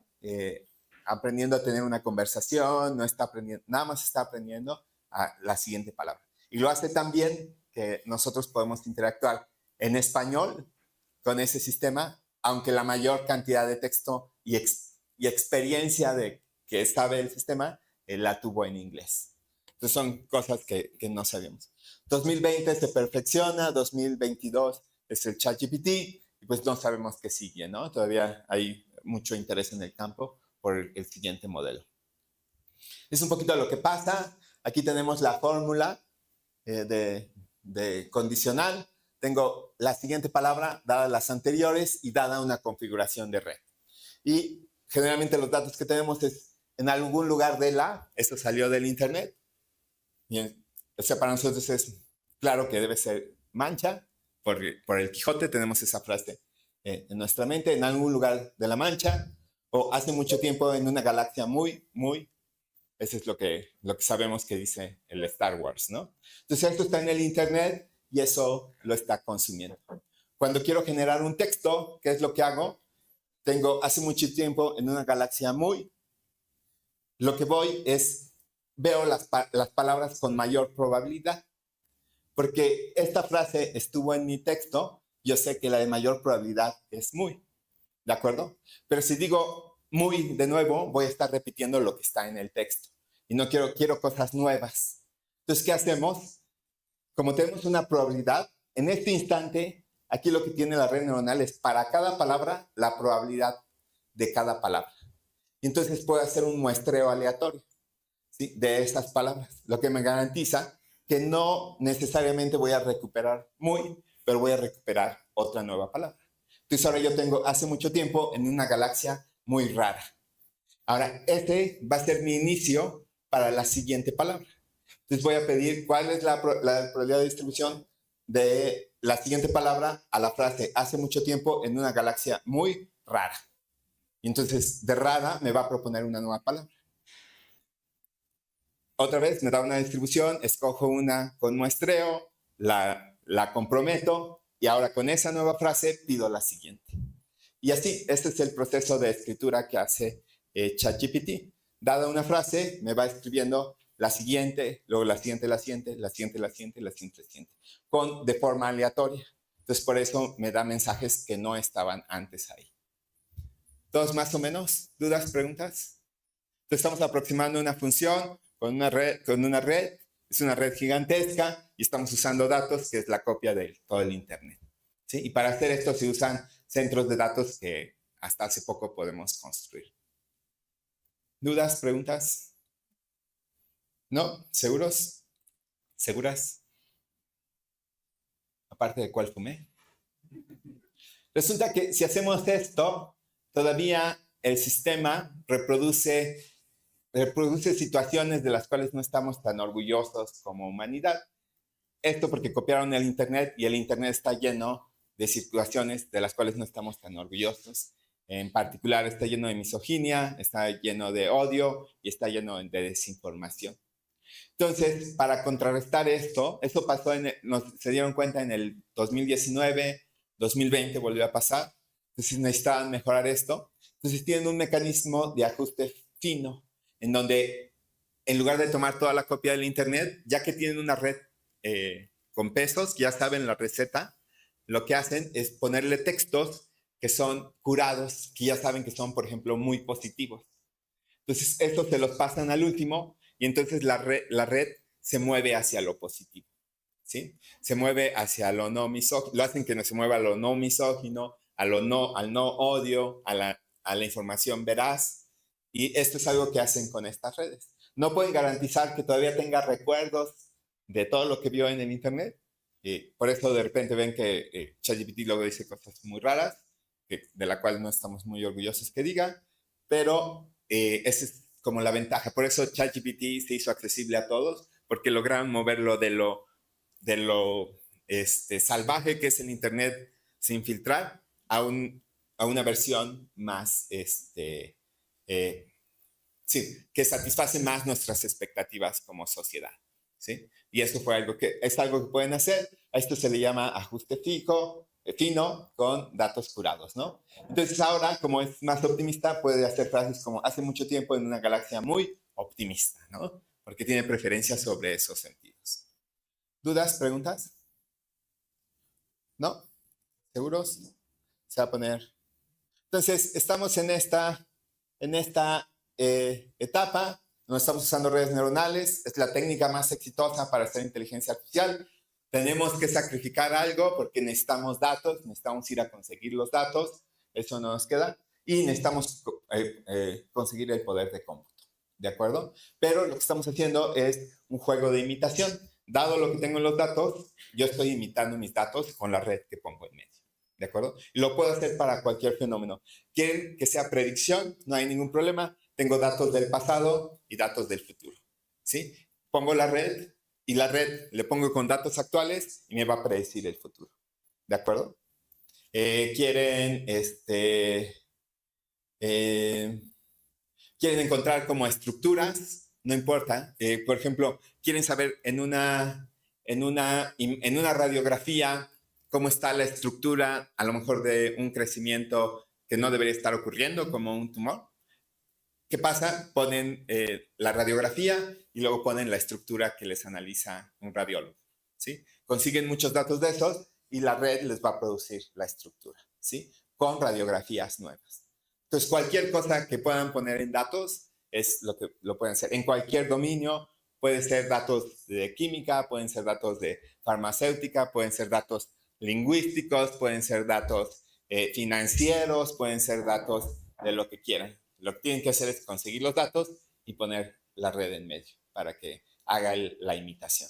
aprendiendo a tener una conversación, no está aprendiendo, nada más está aprendiendo a la siguiente palabra. Y lo hace tan bien que nosotros podemos interactuar en español con ese sistema, aunque la mayor cantidad de texto y experiencia de que sabe el sistema la tuvo en inglés. Entonces son cosas que no sabíamos. 2020 se perfecciona, 2022 es el ChatGPT y pues no sabemos qué sigue, ¿no? Todavía hay mucho interés en el campo por el siguiente modelo. Es un poquito lo que pasa. Aquí tenemos la fórmula de condicional. Tengo la siguiente palabra, dadas las anteriores y dada una configuración de red. Y generalmente los datos que tenemos es en algún lugar de esto salió del Internet. Bien, o sea, para nosotros es claro que debe ser Mancha. Por el Quijote tenemos esa frase en nuestra mente, en algún lugar de la Mancha, o hace mucho tiempo en una galaxia muy, eso es lo que sabemos que dice el Star Wars, ¿no? Entonces esto está en el Internet y eso lo está consumiendo. Cuando quiero generar un texto, ¿qué es lo que hago? Tengo hace mucho tiempo en una galaxia lo que voy es, veo las palabras con mayor probabilidad, porque esta frase estuvo en mi texto, yo sé que la de mayor probabilidad es muy, ¿de acuerdo? Pero si digo muy de nuevo, voy a estar repitiendo lo que está en el texto. Y no quiero cosas nuevas. Entonces, ¿qué hacemos? Como tenemos una probabilidad, en este instante, aquí lo que tiene la red neuronal es para cada palabra, la probabilidad de cada palabra. Y entonces puedo hacer un muestreo aleatorio, ¿sí?, de estas palabras, lo que me garantiza que no necesariamente voy a recuperar muy, pero voy a recuperar otra nueva palabra. Entonces ahora yo tengo hace mucho tiempo en una galaxia muy rara. Ahora, este va a ser mi inicio para la siguiente palabra. Entonces voy a pedir cuál es la probabilidad de distribución de la siguiente palabra a la frase hace mucho tiempo en una galaxia muy rara. Y entonces de rara me va a proponer una nueva palabra. Otra vez me da una distribución, escojo una con muestreo, la la comprometo y ahora con esa nueva frase pido la siguiente. Y así, este es el proceso de escritura que hace ChatGPT. Dada una frase, me va escribiendo la siguiente, luego la siguiente, la siguiente, la siguiente, la siguiente, la siguiente, la siguiente, de forma aleatoria. Entonces, por eso me da mensajes que no estaban antes ahí. ¿Todos más o menos? ¿Dudas, preguntas? Entonces, estamos aproximando una función con una red. Es una red gigantesca y estamos usando datos, que es la copia de todo el Internet. ¿Sí? Y para hacer esto se usan centros de datos que hasta hace poco podemos construir. ¿Dudas, preguntas? ¿No? ¿Seguros? ¿Seguras? Aparte de cuál fumé. Resulta que si hacemos esto, todavía el sistema reproduce situaciones de las cuales no estamos tan orgullosos como humanidad. Esto porque copiaron el Internet y el Internet está lleno de situaciones de las cuales no estamos tan orgullosos. En particular, está lleno de misoginia, está lleno de odio y está lleno de desinformación. Entonces, para contrarrestar esto, eso pasó, se dieron cuenta en el 2019, 2020 volvió a pasar. Entonces necesitaban mejorar esto. Entonces tienen un mecanismo de ajuste fino, en donde en lugar de tomar toda la copia del Internet, ya que tienen una red con pesos, ya saben la receta, lo que hacen es ponerle textos que son curados, que ya saben que son, por ejemplo, muy positivos. Entonces, estos se los pasan al último y entonces la red se mueve hacia lo positivo, ¿sí? Se mueve hacia lo no misógino, lo hacen que no se mueva a lo no misógino, al no odio, a la información veraz. Y esto es algo que hacen con estas redes. No pueden garantizar que todavía tenga recuerdos de todo lo que vio en el Internet. Por eso de repente ven que ChatGPT luego dice cosas muy raras, de la cual no estamos muy orgullosos que diga, pero esa es como la ventaja. Por eso ChatGPT se hizo accesible a todos, porque lograron moverlo de lo salvaje que es el Internet sin filtrar a una versión más, sí, que satisface más nuestras expectativas como sociedad, ¿sí? Y esto es algo que pueden hacer. A esto se le llama ajuste fino con datos curados, ¿no? Entonces ahora, como es más optimista, puede hacer frases como hace mucho tiempo en una galaxia muy optimista, ¿no? Porque tiene preferencias sobre esos sentidos. ¿Dudas, preguntas? ¿No? ¿Seguros? Se va a poner. Entonces, estamos en esta etapa, no estamos usando redes neuronales, es la técnica más exitosa para hacer inteligencia artificial. Tenemos que sacrificar algo porque necesitamos datos, necesitamos ir a conseguir los datos, eso no nos queda, y necesitamos conseguir el poder de cómputo, ¿de acuerdo? Pero lo que estamos haciendo es un juego de imitación. Dado lo que tengo en los datos, yo estoy imitando mis datos con la red que pongo en medio, ¿de acuerdo? Y lo puedo hacer para cualquier fenómeno. ¿Quieren que sea predicción? No hay ningún problema. Tengo datos del pasado y datos del futuro, ¿sí? Pongo la red y la red le pongo con datos actuales y me va a predecir el futuro, ¿de acuerdo? Quieren encontrar como estructuras, no importa. Por ejemplo, quieren saber en una radiografía cómo está la estructura, a lo mejor de un crecimiento que no debería estar ocurriendo, como un tumor. ¿Qué pasa? Ponen la radiografía y luego ponen la estructura que les analiza un radiólogo, ¿sí? Consiguen muchos datos de esos y la red les va a producir la estructura, ¿sí? Con radiografías nuevas. Entonces, cualquier cosa que puedan poner en datos es lo que lo pueden hacer. En cualquier dominio, pueden ser datos de química, pueden ser datos de farmacéutica, pueden ser datos lingüísticos, pueden ser datos financieros, pueden ser datos de lo que quieran. Lo que tienen que hacer es conseguir los datos y poner la red en medio para que haga la imitación.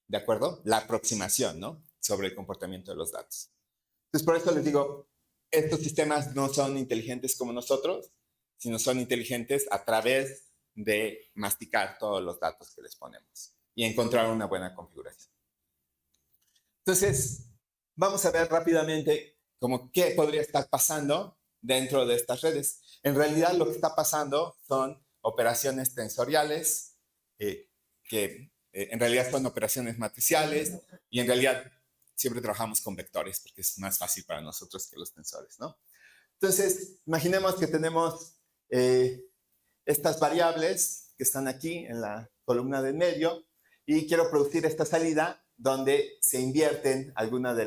¿De acuerdo? La aproximación, ¿no? Sobre el comportamiento de los datos. Entonces, por eso les digo, estos sistemas no son inteligentes como nosotros, sino son inteligentes a través de masticar todos los datos que les ponemos y encontrar una buena configuración. Entonces, vamos a ver rápidamente como qué podría estar pasando dentro de estas redes. En realidad, lo que está pasando son operaciones tensoriales, que en realidad son operaciones matriciales, y en realidad siempre trabajamos con vectores porque es más fácil para nosotros que los tensores, ¿no? Entonces, imaginemos que tenemos estas variables que están aquí en la columna de en medio y quiero producir esta salida donde se invierten algunas de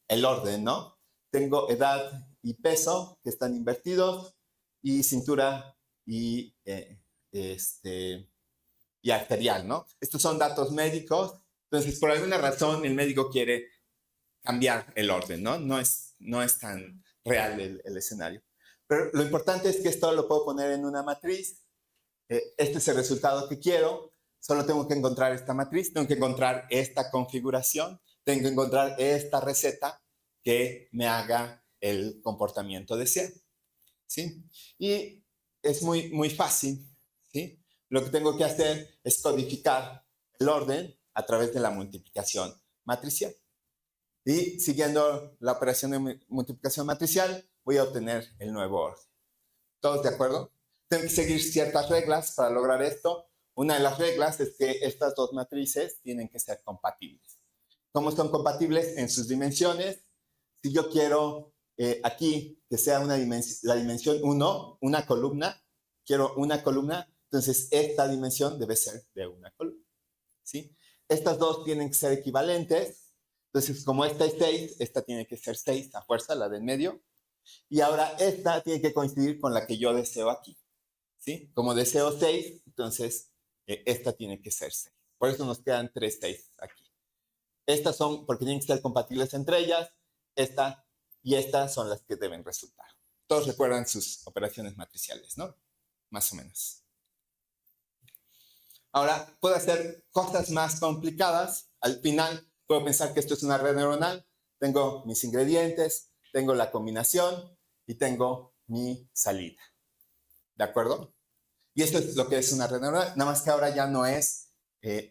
el orden, ¿no? Tengo edad y peso que están invertidos y cintura y, y arterial, ¿no? Estos son datos médicos. Entonces, por alguna razón, el médico quiere cambiar el orden, ¿no? No es tan real el escenario. Pero lo importante es que esto lo puedo poner en una matriz. Este es el resultado que quiero. Solo tengo que encontrar esta matriz, tengo que encontrar esta configuración, tengo que encontrar esta receta que me haga el comportamiento deseado, ¿sí? Y es muy, muy fácil, ¿sí? Lo que tengo que hacer es codificar el orden a través de la multiplicación matricial. Y siguiendo la operación de multiplicación matricial, voy a obtener el nuevo orden. ¿Todos de acuerdo? Tengo que seguir ciertas reglas para lograr esto. Una de las reglas es que estas dos matrices tienen que ser compatibles. ¿Cómo son compatibles? En sus dimensiones. Si yo quiero aquí que sea la dimensión 1, una columna, quiero una columna, entonces esta dimensión debe ser de una columna, ¿sí? Estas dos tienen que ser equivalentes. Entonces, como esta es 6, esta tiene que ser 6 a fuerza, la del medio. Y ahora esta tiene que coincidir con la que yo deseo aquí, ¿sí? Como deseo 6, entonces esta tiene que ser 6. Por eso nos quedan 3 6 aquí. Estas son, porque tienen que ser compatibles entre ellas, esta y esta son las que deben resultar. Todos recuerdan sus operaciones matriciales, ¿no? Más o menos. Ahora, puedo hacer cosas más complicadas. Al final, puedo pensar que esto es una red neuronal. Tengo mis ingredientes, tengo la combinación y tengo mi salida. ¿De acuerdo? Y esto es lo que es una red neuronal. Nada más que ahora ya no es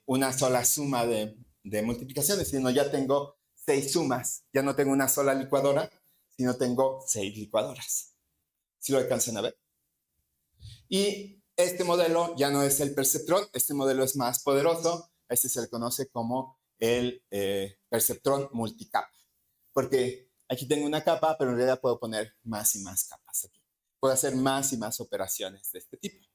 una sola suma de multiplicaciones, sino ya tengo 6 sumas. Ya no tengo una sola licuadora, sino tengo 6 licuadoras. ¿Sí lo alcanzan a ver? Y este modelo ya no es el perceptrón, este modelo es más poderoso. Este se le conoce como el perceptrón multicapa. Porque aquí tengo una capa, pero en realidad puedo poner más y más capas aquí. Puedo hacer más y más operaciones de este tipo.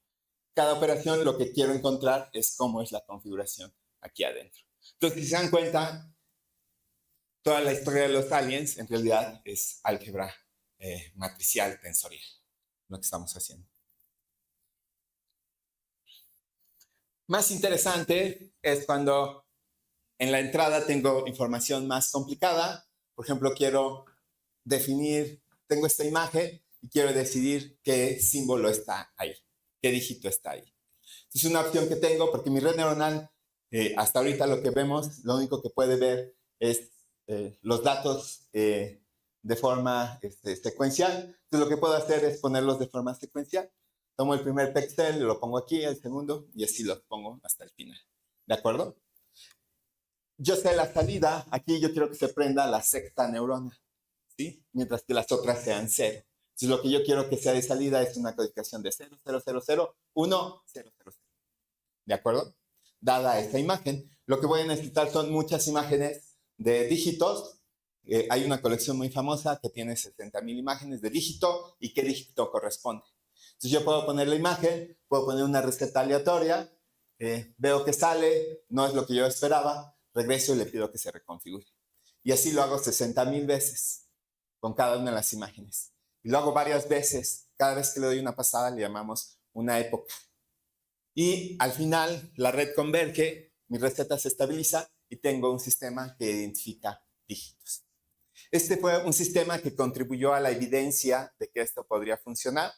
Cada operación lo que quiero encontrar es cómo es la configuración aquí adentro. Entonces, si se dan cuenta, toda la historia de los aliens en realidad es álgebra matricial tensorial, lo que estamos haciendo. Más interesante es cuando en la entrada tengo información más complicada. Por ejemplo, quiero definir, tengo esta imagen y quiero decidir qué símbolo está ahí, qué dígito está ahí. Es una opción que tengo porque mi red neuronal, hasta ahorita lo que vemos, lo único que puede ver es los datos de forma secuencial. Entonces lo que puedo hacer es ponerlos de forma secuencial. Tomo el primer píxel, lo pongo aquí, el segundo, y así lo pongo hasta el final. ¿De acuerdo? Yo sé la salida, aquí yo quiero que se prenda la sexta neurona, ¿sí? Mientras que las otras sean 0. Entonces lo que yo quiero que sea de salida es una codificación de 0, 0, 0, 0, 1, 0, 0, 0. ¿De acuerdo? Dada esta imagen, lo que voy a necesitar son muchas imágenes de dígitos. Hay una colección muy famosa que tiene 70,000 imágenes de dígito y qué dígito corresponde. Entonces yo puedo poner la imagen, puedo poner una receta aleatoria, veo que sale, no es lo que yo esperaba, regreso y le pido que se reconfigure. Y así lo hago 60,000 veces con cada una de las imágenes. Y lo hago varias veces. Cada vez que le doy una pasada le llamamos una época. Y al final la red converge, mi receta se estabiliza y tengo un sistema que identifica dígitos. Este fue un sistema que contribuyó a la evidencia de que esto podría funcionar.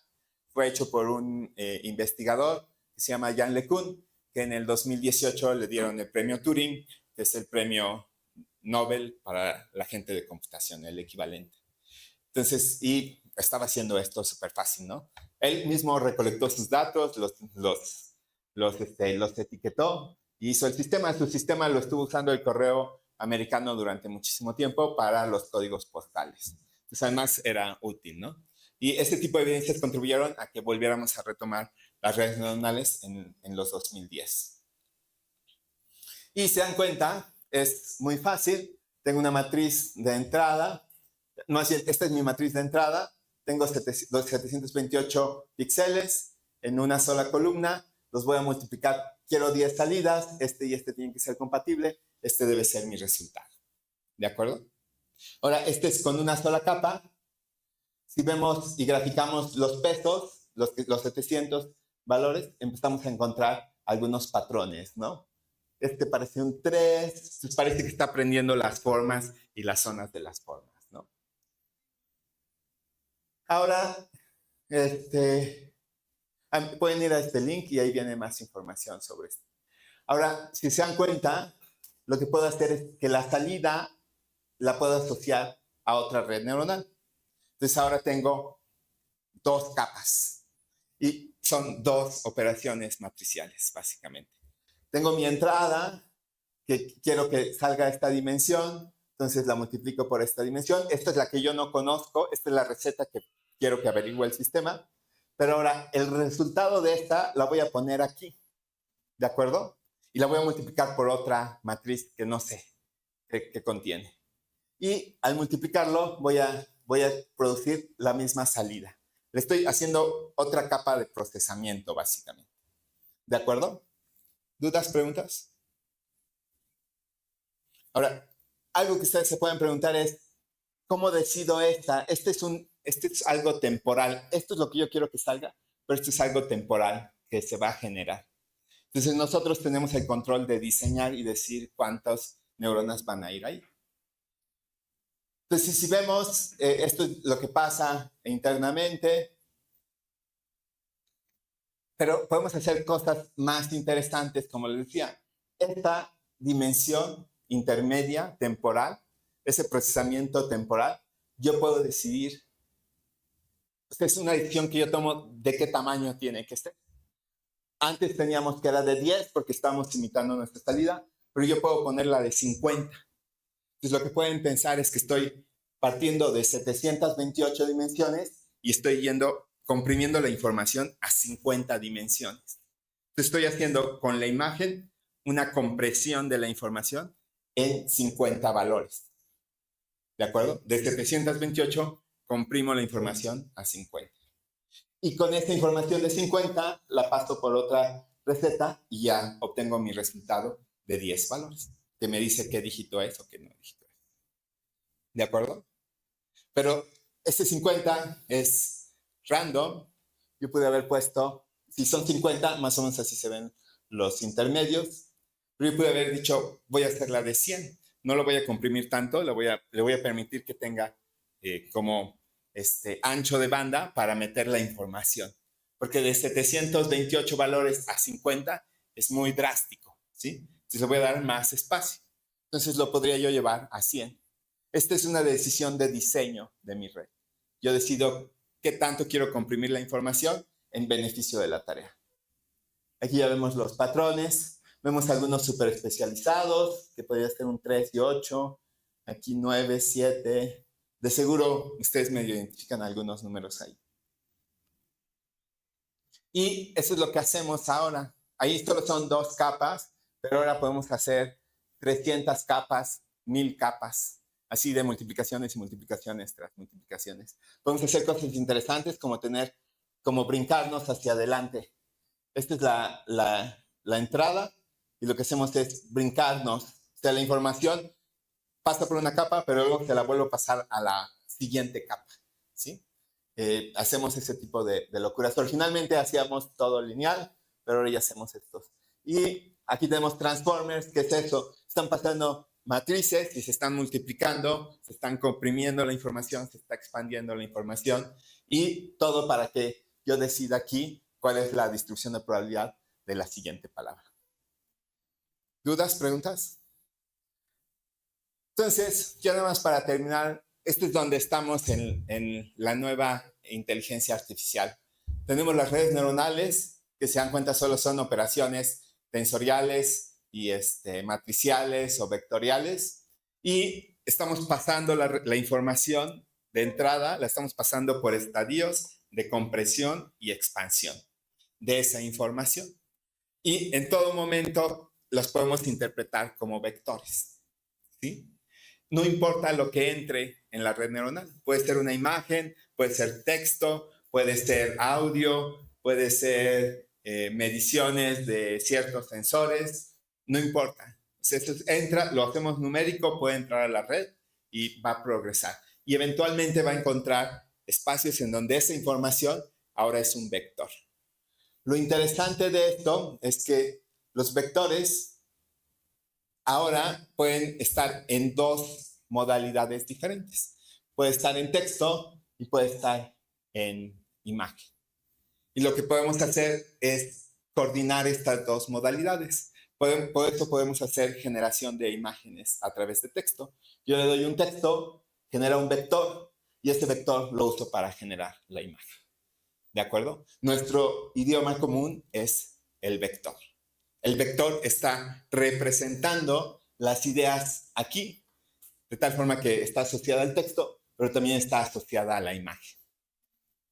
Fue hecho por un investigador que se llama Yann LeCun, que en el 2018 le dieron el premio Turing, que es el premio Nobel para la gente de computación, el equivalente. Entonces, y estaba haciendo esto súper fácil, ¿no? Él mismo recolectó sus datos, los etiquetó y hizo el sistema. Su sistema lo estuvo usando el correo americano durante muchísimo tiempo para los códigos postales. Entonces, además, era útil, ¿no? Y este tipo de evidencias contribuyeron a que volviéramos a retomar las redes neuronales en los 2010. Y se dan cuenta, es muy fácil. tengo una matriz de entrada, no, esta es mi matriz de entrada, tengo 728 píxeles en una sola columna, los voy a multiplicar, quiero 10 salidas, este y este tienen que ser compatibles, este debe ser mi resultado, ¿de acuerdo? Ahora, este es con una sola capa. Si vemos y graficamos los pesos, los 700 valores, empezamos a encontrar algunos patrones, ¿no? Este parece un 3, pues parece que está aprendiendo las formas y las zonas de las formas, ¿no? Ahora, pueden ir a este link y ahí viene más información sobre esto. Ahora, si se dan cuenta, lo que puedo hacer es que la salida la puedo asociar a otra red neuronal. Entonces ahora tengo 2 capas y son 2 operaciones matriciales, básicamente. Tengo mi entrada, que quiero que salga esta dimensión, entonces la multiplico por esta dimensión. Esta es la que yo no conozco, esta es la receta que quiero que averigüe el sistema. Pero ahora el resultado de esta la voy a poner aquí, ¿de acuerdo? Y la voy a multiplicar por otra matriz que no sé qué contiene. Y al multiplicarlo voy a producir la misma salida. Le estoy haciendo otra capa de procesamiento, básicamente. ¿De acuerdo? ¿Dudas, preguntas? Ahora, algo que ustedes se pueden preguntar es, ¿cómo decido esta? Este es algo temporal. Esto es lo que yo quiero que salga, pero esto es algo temporal que se va a generar. Entonces, nosotros tenemos el control de diseñar y decir cuántas neuronas van a ir ahí. Entonces, si vemos, esto es lo que pasa internamente, pero podemos hacer cosas más interesantes, como les decía. Esta dimensión intermedia, temporal, ese procesamiento temporal, yo puedo decidir, es una decisión que yo tomo de qué tamaño tiene que ser. Antes teníamos que era de 10 porque estamos imitando nuestra salida, pero yo puedo ponerla de 50. Entonces lo que pueden pensar es que estoy partiendo de 728 dimensiones y estoy comprimiendo la información a 50 dimensiones. Entonces estoy haciendo con la imagen una compresión de la información en 50 valores. ¿De acuerdo? De 728 comprimo la información a 50. Y con esta información de 50 la paso por otra receta y ya obtengo mi resultado de 10 valores, que me dice qué dígito es o qué no dígito es. ¿De acuerdo? Pero este 50 es random. Yo pude haber puesto, si son 50, más o menos así se ven los intermedios. Pero yo pude haber dicho, voy a hacer la de 100. No lo voy a comprimir tanto, le voy a permitir que tenga como ancho de banda para meter la información. Porque de 728 valores a 50 es muy drástico, ¿sí? Entonces le voy a dar más espacio. Entonces lo podría yo llevar a 100. Esta es una decisión de diseño de mi red. Yo decido qué tanto quiero comprimir la información en beneficio de la tarea. Aquí ya vemos los patrones. Vemos algunos súper especializados, que podría ser un 3 y 8. Aquí 9, 7. De seguro ustedes medio identifican algunos números ahí. Y eso es lo que hacemos ahora. Ahí solo son 2 capas, pero ahora podemos hacer 300 capas, 1000 capas, así de multiplicaciones y multiplicaciones tras multiplicaciones. Podemos hacer cosas interesantes como brincarnos hacia adelante. Esta es la entrada y lo que hacemos es brincarnos. O sea, la información pasa por una capa, pero luego se la vuelvo a pasar a la siguiente capa, ¿sí? Hacemos ese tipo de locuras. Originalmente hacíamos todo lineal, pero ahora ya hacemos estos. Y aquí tenemos transformers, ¿qué es eso? Están pasando matrices y se están multiplicando, se están comprimiendo la información, se está expandiendo la información y todo para que yo decida aquí cuál es la distribución de probabilidad de la siguiente palabra. ¿Dudas, preguntas? Entonces, ya nada más para terminar, esto es donde estamos en la nueva inteligencia artificial. Tenemos las redes neuronales, que se dan cuenta solo son operaciones tensoriales y matriciales o vectoriales, y estamos pasando la información de entrada, la estamos pasando por estadios de compresión y expansión de esa información. Y en todo momento los podemos interpretar como vectores, ¿sí? no importa lo que entre en la red neuronal. Puede ser una imagen, puede ser texto, puede ser audio, puede ser mediciones de ciertos sensores, no importa. Si eso entra, lo hacemos numérico, puede entrar a la red y va a progresar. Y eventualmente va a encontrar espacios en donde esa información ahora es un vector. Lo interesante de esto es que los vectores ahora pueden estar en dos modalidades diferentes. Puede estar en texto y puede estar en imagen. Y lo que podemos hacer es coordinar estas dos modalidades. Por eso podemos hacer generación de imágenes a través de texto. Yo le doy un texto, genera un vector, y este vector lo uso para generar la imagen. ¿De acuerdo? Nuestro idioma común es el vector. El vector está representando las ideas aquí, de tal forma que está asociada al texto, pero también está asociada a la imagen.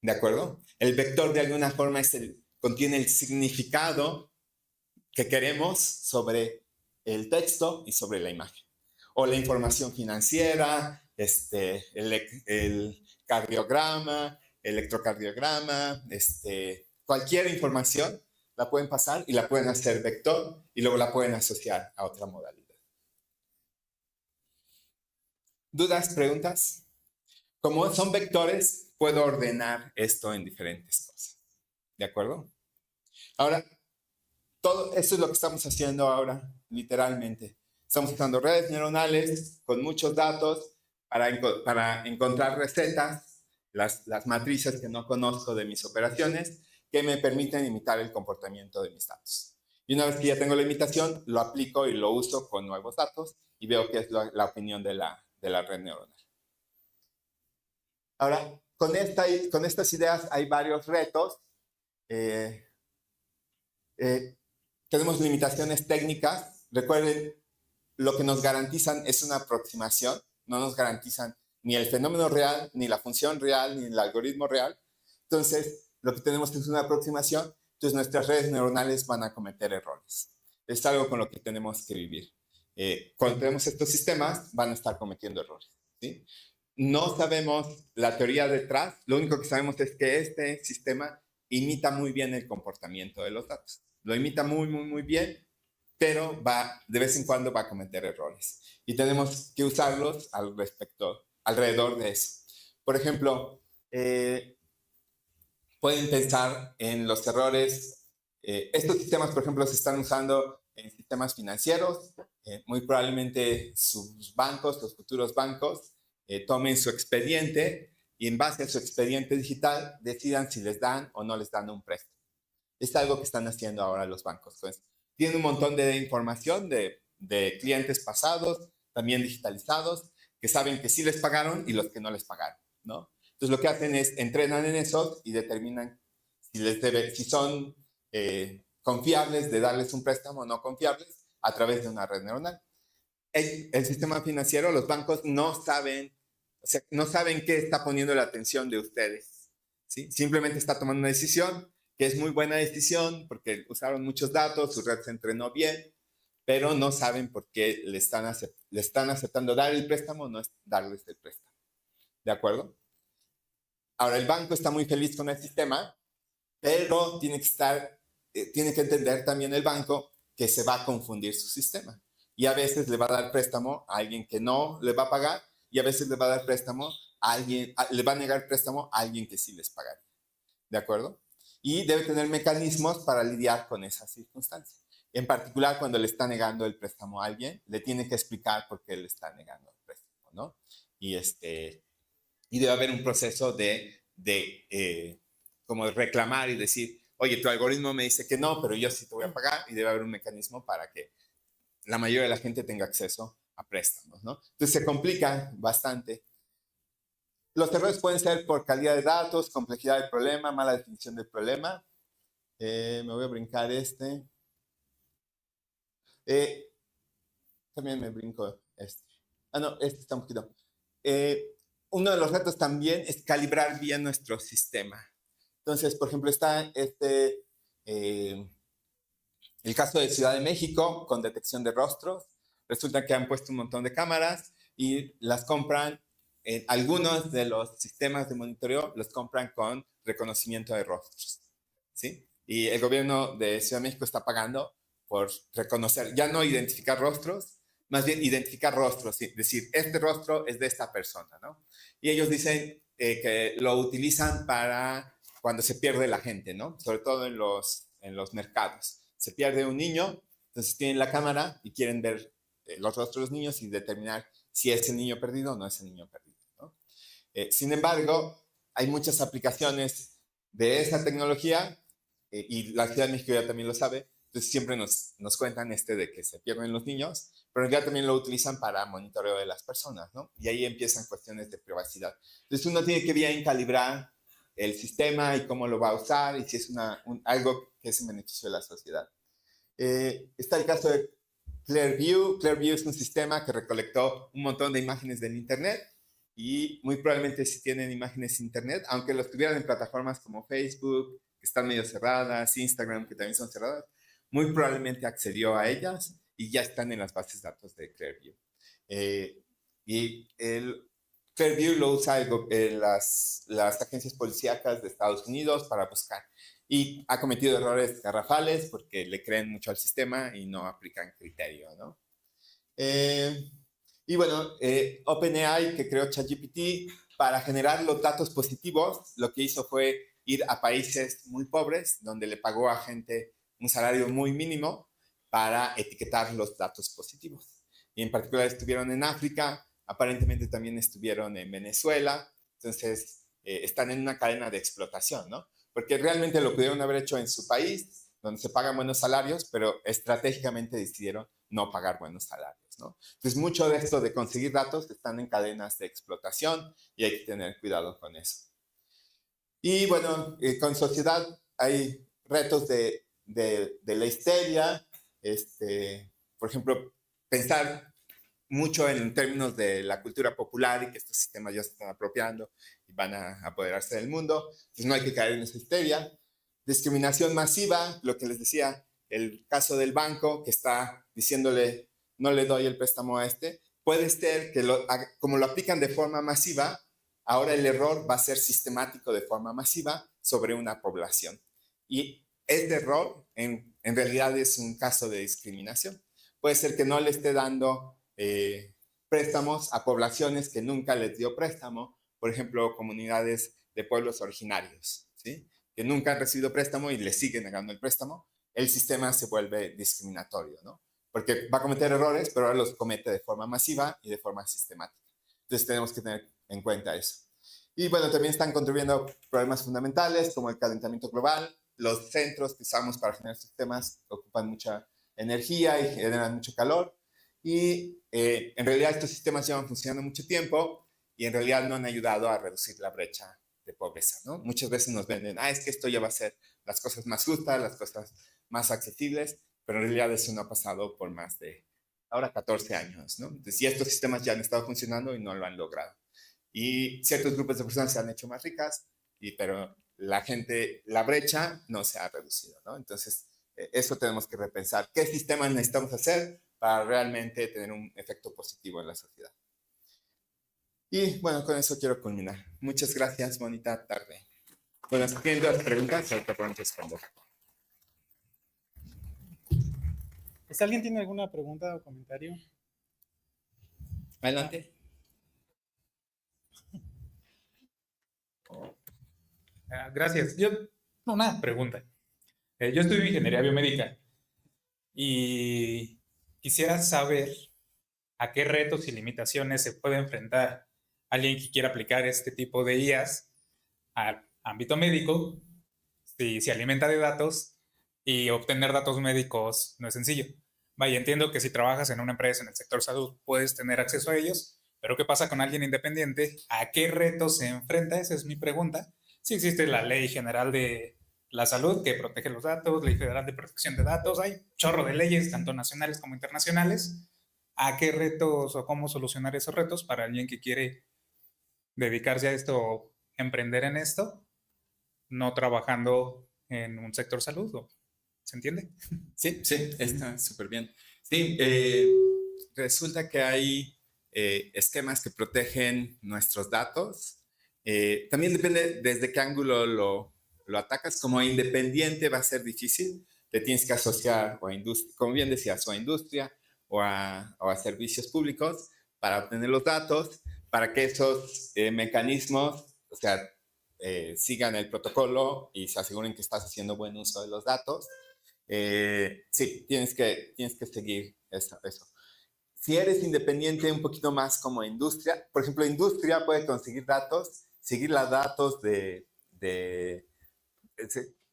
¿De acuerdo? El vector de alguna forma contiene el significado que queremos sobre el texto y sobre la imagen. O la información financiera, el cardiograma, electrocardiograma, cualquier información la pueden pasar y la pueden hacer vector y luego la pueden asociar a otra modalidad. ¿Dudas, preguntas? Como son vectores, puedo ordenar esto en diferentes cosas. ¿De acuerdo? Ahora, todo esto es lo que estamos haciendo ahora, literalmente. Estamos usando redes neuronales con muchos datos para encontrar recetas, las matrices que no conozco de mis operaciones, que me permiten imitar el comportamiento de mis datos. Y una vez que ya tengo la imitación, lo aplico y lo uso con nuevos datos y veo que es la opinión de la red neuronal. Ahora, con estas ideas hay varios retos. Tenemos limitaciones técnicas. Recuerden, lo que nos garantizan es una aproximación. No nos garantizan ni el fenómeno real, ni la función real, ni el algoritmo real. Entonces, lo que tenemos es una aproximación. Entonces, nuestras redes neuronales van a cometer errores. Es algo con lo que tenemos que vivir. Cuando tenemos estos sistemas, van a estar cometiendo errores, ¿sí? No sabemos la teoría detrás. Lo único que sabemos es que este sistema imita muy bien el comportamiento de los datos. Lo imita muy, muy, muy bien, pero de vez en cuando va a cometer errores. Y tenemos que usarlos alrededor de eso. Por ejemplo, pueden pensar en los errores. Estos sistemas, por ejemplo, se están usando en sistemas financieros. Muy probablemente sus bancos, los futuros bancos, tomen su expediente y en base a su expediente digital decidan si les dan o no les dan un préstamo. Es algo que están haciendo ahora los bancos. Pues, tienen un montón de información de clientes pasados, también digitalizados, que saben que sí les pagaron y los que no les pagaron, ¿no? Entonces lo que hacen es entrenan en eso y determinan si son confiables de darles un préstamo o no confiables a través de una red neuronal. El sistema financiero, los bancos no saben, o sea, no saben qué está poniendo la atención de ustedes, ¿sí? Simplemente está tomando una decisión, que es muy buena decisión porque usaron muchos datos, su red se entrenó bien, pero no saben por qué le están aceptando dar el préstamo o no darles el préstamo. ¿De acuerdo? Ahora, el banco está muy feliz con el sistema, pero tiene que entender también el banco que se va a confundir su sistema. Y a veces le va a dar préstamo a alguien que no le va a pagar, y a veces le va a dar préstamo le va a negar préstamo a alguien que sí les pagaría. ¿De acuerdo? Y debe tener mecanismos para lidiar con esas circunstancias. En particular, cuando le está negando el préstamo a alguien, le tiene que explicar por qué le está negando el préstamo, ¿no? Y debe haber un proceso como de reclamar y decir, oye, tu algoritmo me dice que no, pero yo sí te voy a pagar, y debe haber un mecanismo para que la mayoría de la gente tenga acceso a préstamos, ¿no? Entonces se complica bastante. Los errores pueden ser por calidad de datos, complejidad del problema, mala definición del problema. Me voy a brincar también me brinco este. No, este está un poquito. Uno de los retos también es calibrar bien nuestro sistema. Entonces, por ejemplo, está el caso de Ciudad de México con detección de rostros. Resulta que han puesto un montón de cámaras y las compran, en algunos de los sistemas de monitoreo los compran con reconocimiento de rostros, ¿sí? Y el gobierno de Ciudad de México está pagando por reconocer, ya no identificar rostros, más bien identificar rostros, ¿sí? Decir, este rostro es de esta persona, ¿no? Y ellos dicen que lo utilizan para cuando se pierde la gente, ¿no? Sobre todo en los mercados. Se pierde un niño, entonces tienen la cámara y quieren ver los rostros de los niños y determinar si es el niño perdido o no es el niño perdido, ¿no? Sin embargo, hay muchas aplicaciones de esa tecnología y la Ciudad de México ya también lo sabe. Entonces siempre nos cuentan de que se pierden los niños, pero ya también lo utilizan para monitoreo de las personas, ¿no? Y ahí empiezan cuestiones de privacidad. Entonces uno tiene que bien calibrar el sistema y cómo lo va a usar y si es algo que es en beneficio de la sociedad. Está el caso de Clearview. Clearview es un sistema que recolectó un montón de imágenes del Internet y muy probablemente si tienen imágenes Internet, aunque los tuvieran en plataformas como Facebook, que están medio cerradas, Instagram, que también son cerradas, muy probablemente accedió a ellas y ya están en las bases de datos de Clearview. Y el Clearview lo usa las agencias policíacas de Estados Unidos para buscar. Y ha cometido errores garrafales porque le creen mucho al sistema y no aplican criterio, ¿no? Y bueno, OpenAI, que creó ChatGPT, para generar los datos positivos, lo que hizo fue ir a países muy pobres, donde le pagó a gente un salario muy mínimo para etiquetar los datos positivos. Y en particular estuvieron en África, aparentemente también estuvieron en Venezuela, entonces están en una cadena de explotación, ¿no? Porque realmente lo pudieron haber hecho en su país, donde se pagan buenos salarios, pero estratégicamente decidieron no pagar buenos salarios, ¿no? Entonces, mucho de esto de conseguir datos están en cadenas de explotación y hay que tener cuidado con eso. Y bueno, con sociedad hay retos de la histeria, por ejemplo, pensar mucho en términos de la cultura popular y que estos sistemas ya se están apropiando y van a apoderarse del mundo. Entonces no hay que caer en esa histeria. Discriminación masiva, lo que les decía, el caso del banco que está diciéndole no le doy el préstamo a puede ser que como lo aplican de forma masiva, ahora el error va a ser sistemático de forma masiva sobre una población. Y este error en realidad es un caso de discriminación. Puede ser que no le esté dando préstamos a poblaciones que nunca les dio préstamo, por ejemplo, comunidades de pueblos originarios, ¿sí? Que nunca han recibido préstamo y les siguen negando el préstamo, el sistema se vuelve discriminatorio, ¿no? Porque va a cometer errores, pero ahora los comete de forma masiva y de forma sistemática. Entonces tenemos que tener en cuenta eso. Y bueno, también están contribuyendo a problemas fundamentales como el calentamiento global. Los centros que usamos para generar sistemas ocupan mucha energía y generan mucho calor. Y en realidad estos sistemas llevan funcionando mucho tiempo y en realidad no han ayudado a reducir la brecha de pobreza, ¿no? Muchas veces nos venden, es que esto ya va a ser las cosas más justas, las cosas más accesibles, pero en realidad eso no ha pasado por más de ahora 14 años, ¿no? Entonces, y estos sistemas ya han estado funcionando y no lo han logrado. Y ciertos grupos de personas se han hecho más ricas, pero la brecha no se ha reducido, ¿no? Entonces, eso tenemos que repensar. ¿Qué sistemas necesitamos hacer para realmente tener un efecto positivo en la sociedad? Y bueno, con eso quiero culminar. Muchas gracias, bonita tarde. Bueno, si tienen dudas, preguntas, ahorita podemos responder. ¿Pues alguien tiene alguna pregunta o comentario? Adelante. Gracias. Una pregunta. Yo estudio ingeniería biomédica y quisiera saber a qué retos y limitaciones se puede enfrentar alguien que quiera aplicar este tipo de IAs al ámbito médico, si se alimenta de datos y obtener datos médicos no es sencillo. Vaya, entiendo que si trabajas en una empresa en el sector salud puedes tener acceso a ellos, pero ¿qué pasa con alguien independiente? ¿A qué retos se enfrenta? Esa es mi pregunta. Si existe la Ley General de la Salud que protege los datos, Ley Federal de Protección de Datos, hay chorro de leyes, tanto nacionales como internacionales. ¿A qué retos o cómo solucionar esos retos para alguien que quiere dedicarse a esto o emprender en esto, no trabajando en un sector salud? ¿Se entiende? Sí, está súper bien. Sí, resulta que hay esquemas que protegen nuestros datos. También depende desde qué ángulo lo atacas. Como independiente va a ser difícil. Te tienes que asociar, o a industria, como bien decías, o a industria o a servicios públicos para obtener los datos, para que esos mecanismos, o sea, sigan el protocolo y se aseguren que estás haciendo buen uso de los datos. Sí, tienes que seguir eso. Si eres independiente un poquito más como industria, por ejemplo, industria puede conseguir datos, seguir los datos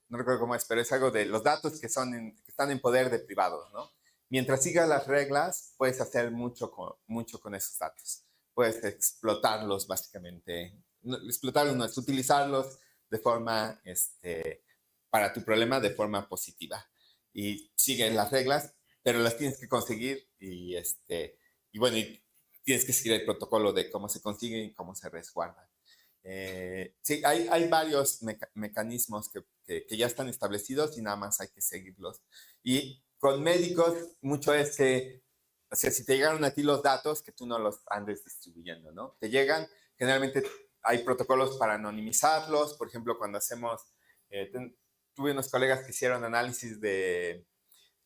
no recuerdo cómo es, pero es algo de los datos que están en poder de privados, ¿no? Mientras sigas las reglas, puedes hacer mucho con esos datos. Puedes explotarlos básicamente. No, explotarlos no, es utilizarlos de forma, para tu problema de forma positiva. Y sigues las reglas, pero las tienes que conseguir y bueno, y tienes que seguir el protocolo de cómo se consiguen y cómo se resguardan. Sí, hay varios mecanismos que ya están establecidos y nada más hay que seguirlos. Y con médicos, mucho es que, o sea, si te llegaron a ti los datos, que tú no los andes distribuyendo, ¿no? Te llegan, generalmente hay protocolos para anonimizarlos, por ejemplo, cuando hacemos, tuve unos colegas que hicieron análisis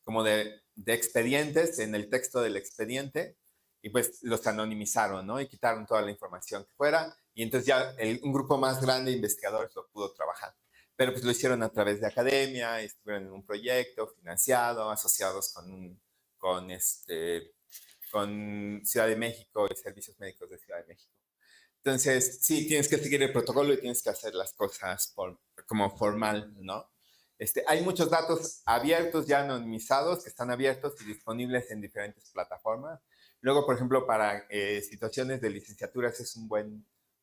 como de expedientes en el texto del expediente, y pues los anonimizaron, ¿no? Y quitaron toda la información que fuera, y entonces ya un grupo más grande de investigadores lo pudo trabajar. Pero pues lo hicieron a través de academia, estuvieron en un proyecto financiado, asociados con Ciudad de México y Servicios Médicos de Ciudad de México. Entonces, sí, tienes que seguir el protocolo y tienes que hacer las cosas como formal, ¿no? Hay muchos datos abiertos, ya anonimizados, que están abiertos y disponibles en diferentes plataformas. Luego, por ejemplo, para situaciones de licenciaturas es una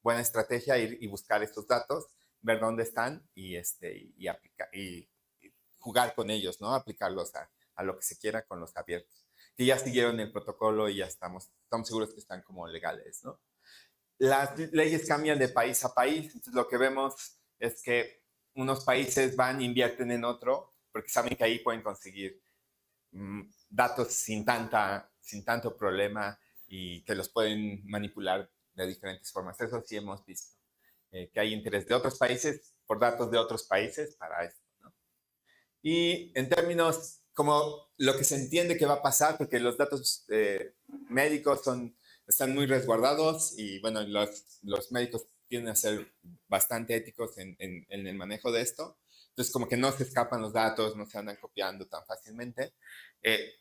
buena estrategia ir y buscar estos datos, ver dónde están y jugar con ellos, ¿no? Aplicarlos a lo que se quiera con los abiertos. Que ya siguieron el protocolo y ya estamos seguros que están como legales, ¿no? Las leyes cambian de país a país, entonces lo que vemos es que unos países invierten en otro, porque saben que ahí pueden conseguir datos sin tanto problema y que los pueden manipular de diferentes formas. Eso sí hemos visto, que hay interés de otros países por datos de otros países para esto, ¿no? Y en términos como lo que se entiende que va a pasar, porque los datos médicos están muy resguardados y bueno, los médicos tienden a ser bastante éticos en el manejo de esto. Entonces, como que no se escapan los datos, no se andan copiando tan fácilmente.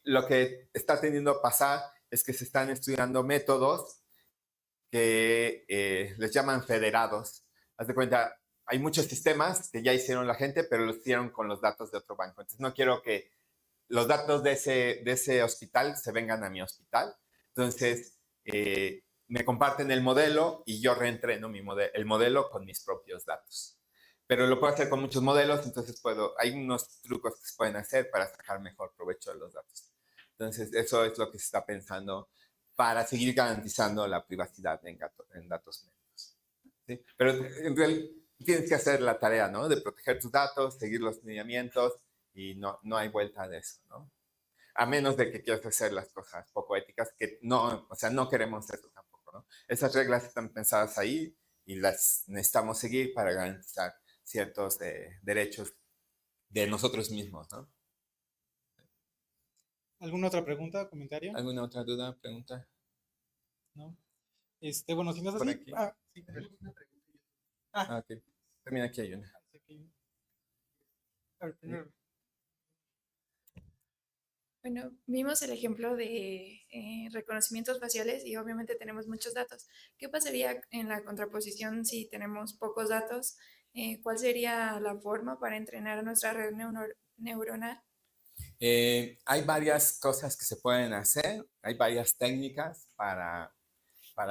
Lo que está tendiendo a pasar es que se están estudiando métodos que les llaman federados. Haz de cuenta, hay muchos sistemas que ya hicieron la gente, pero los hicieron con los datos de otro banco. Entonces, no quiero que los datos de ese hospital se vengan a mi hospital. Entonces, me comparten el modelo y yo reentreno el modelo con mis propios datos. Pero lo puedo hacer con muchos modelos, entonces hay unos trucos que se pueden hacer para sacar mejor provecho de los datos. Entonces, eso es lo que se está pensando para seguir garantizando la privacidad en datos médicos, ¿sí? Pero en realidad tienes que hacer la tarea, ¿no? De proteger tus datos, seguir los lineamientos y no hay vuelta de eso, ¿no? A menos de que quieras hacer las cosas poco éticas, que no, o sea, no queremos eso tampoco, ¿no? Esas reglas están pensadas ahí y las necesitamos seguir para garantizar ciertos derechos de nosotros mismos, ¿no? ¿Alguna otra pregunta, comentario? ¿Alguna otra duda, pregunta? ¿No? Bueno, si no es Por así. aquí. Sí. Ok. También aquí hay una. A ver, primero. Bueno, vimos el ejemplo de reconocimientos faciales y obviamente tenemos muchos datos. ¿Qué pasaría en la contraposición si tenemos pocos datos? ¿Cuál sería la forma para entrenar nuestra red neuronal? Hay varias cosas que se pueden hacer, hay varias técnicas para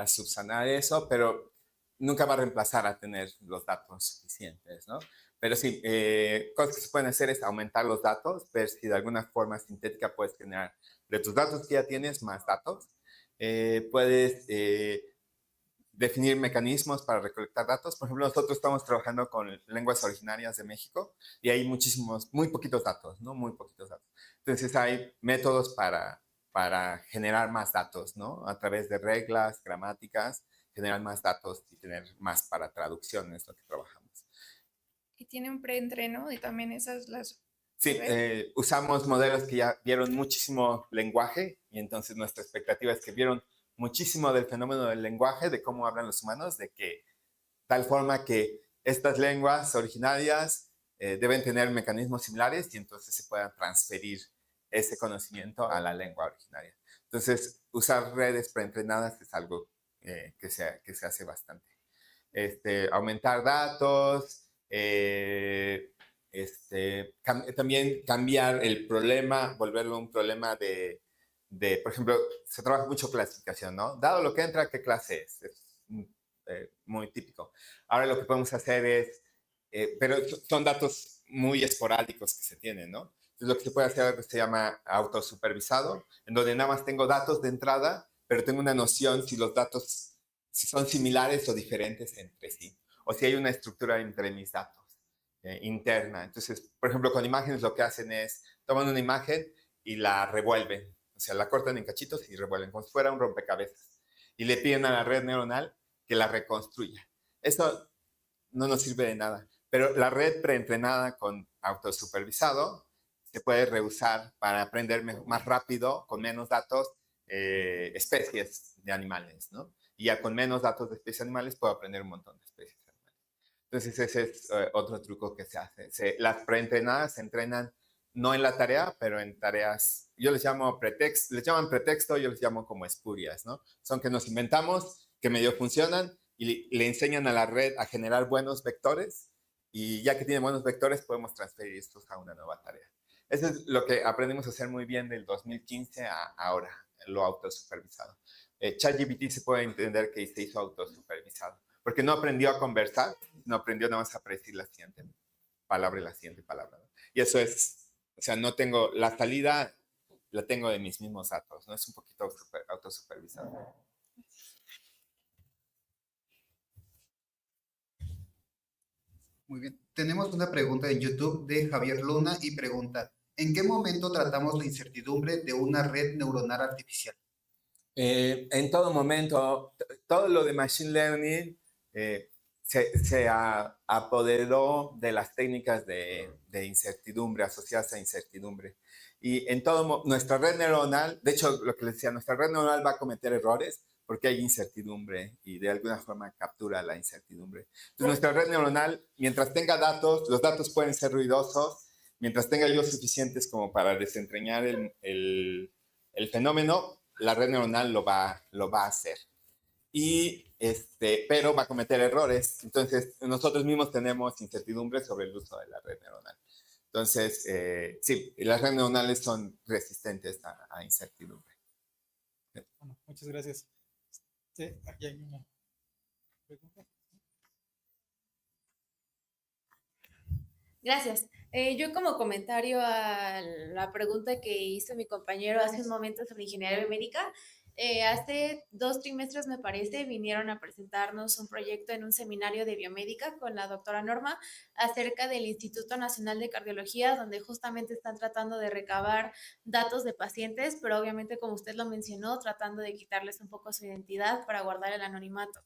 subsanar eso, pero nunca va a reemplazar a tener los datos suficientes, ¿no? Pero sí, cosas que se pueden hacer es aumentar los datos, ver si de alguna forma sintética puedes generar de tus datos que ya tienes más datos. Puedes definir mecanismos para recolectar datos. Por ejemplo, nosotros estamos trabajando con lenguas originarias de México y hay muy poquitos datos, ¿no? Muy poquitos datos. Entonces hay métodos para para generar más datos, ¿no? A través de reglas, gramáticas, generar más datos y tener más para traducción, es lo que trabajamos. Y tiene un preentreno y también esas las... Sí, usamos modelos que ya vieron muchísimo lenguaje y entonces nuestra expectativa es que vieron muchísimo del fenómeno del lenguaje, de cómo hablan los humanos, de que tal forma que estas lenguas originarias deben tener mecanismos similares y entonces se puedan transferir ese conocimiento a la lengua originaria. Entonces, usar redes preentrenadas es algo que se hace bastante. Aumentar datos, también cambiar el problema, volverlo un problema por ejemplo, se trabaja mucho clasificación, ¿no? Dado lo que entra, ¿qué clase es? Muy típico. Ahora lo que podemos hacer es, pero son datos muy esporádicos que se tienen, ¿no? Entonces lo que se puede hacer es algo que se llama autosupervisado, en donde nada más tengo datos de entrada, pero tengo una noción si los datos si son similares o diferentes entre sí, o si hay una estructura entre mis datos interna. Entonces, por ejemplo, con imágenes lo que hacen es, toman una imagen y la revuelven, o sea, la cortan en cachitos y revuelven, como si fuera un rompecabezas, y le piden a la red neuronal que la reconstruya. Eso no nos sirve de nada, pero la red preentrenada con autosupervisado se puede reusar para aprender más rápido, con menos datos, especies de animales, ¿no? Y ya con menos datos de especies animales puedo aprender un montón de especies animales. Entonces ese es otro truco que se hace. Las preentrenadas se entrenan no en la tarea, pero en tareas, yo les llamo pretexto, les llaman pretexto, yo les llamo como espurias, ¿no? Son que nos inventamos, que medio funcionan y le enseñan a la red a generar buenos vectores y ya que tiene buenos vectores podemos transferir estos a una nueva tarea. Eso es lo que aprendimos a hacer muy bien del 2015 a ahora, lo autosupervisado. ChatGPT se puede entender que se hizo autosupervisado, porque no aprendió a conversar, no aprendió nada más a predecir la siguiente palabra y la siguiente palabra, ¿no? Y eso es, o sea, no tengo, la salida la tengo de mis mismos datos, ¿no? Es un poquito autosupervisado. Muy bien. Tenemos una pregunta en YouTube de Javier Luna y pregunta, ¿en qué momento tratamos la incertidumbre de una red neuronal artificial? En todo momento, todo lo de Machine Learning se apoderó de las técnicas de incertidumbre, asociadas a incertidumbre. Y en todo, nuestra red neuronal, de hecho, lo que les decía, nuestra red neuronal va a cometer errores porque hay incertidumbre y de alguna forma captura la incertidumbre. Entonces, nuestra red neuronal, mientras tenga datos, los datos pueden ser ruidosos, mientras tenga yo suficientes como para desentrañar el fenómeno, la red neuronal lo va a hacer. Pero va a cometer errores. Entonces, nosotros mismos tenemos incertidumbre sobre el uso de la red neuronal. Entonces, sí, las redes neuronales son resistentes a incertidumbre. Bueno, muchas gracias. Aquí hay una pregunta. Gracias. Yo como comentario a la pregunta que hizo mi compañero hace un momento sobre ingeniería biomédica, hace 2 trimestres, me parece, vinieron a presentarnos un proyecto en un seminario de biomédica con la doctora Norma acerca del Instituto Nacional de Cardiología, donde justamente están tratando de recabar datos de pacientes, pero obviamente, como usted lo mencionó, tratando de quitarles un poco su identidad para guardar el anonimato.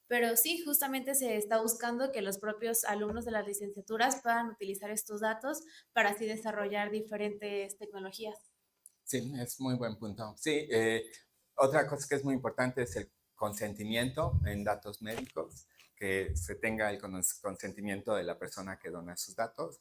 Pero sí, justamente se está buscando que los propios alumnos de las licenciaturas puedan utilizar estos datos para así desarrollar diferentes tecnologías. Sí, es muy buen punto. Sí, otra cosa que es muy importante es el consentimiento en datos médicos, que se tenga el consentimiento de la persona que dona sus datos.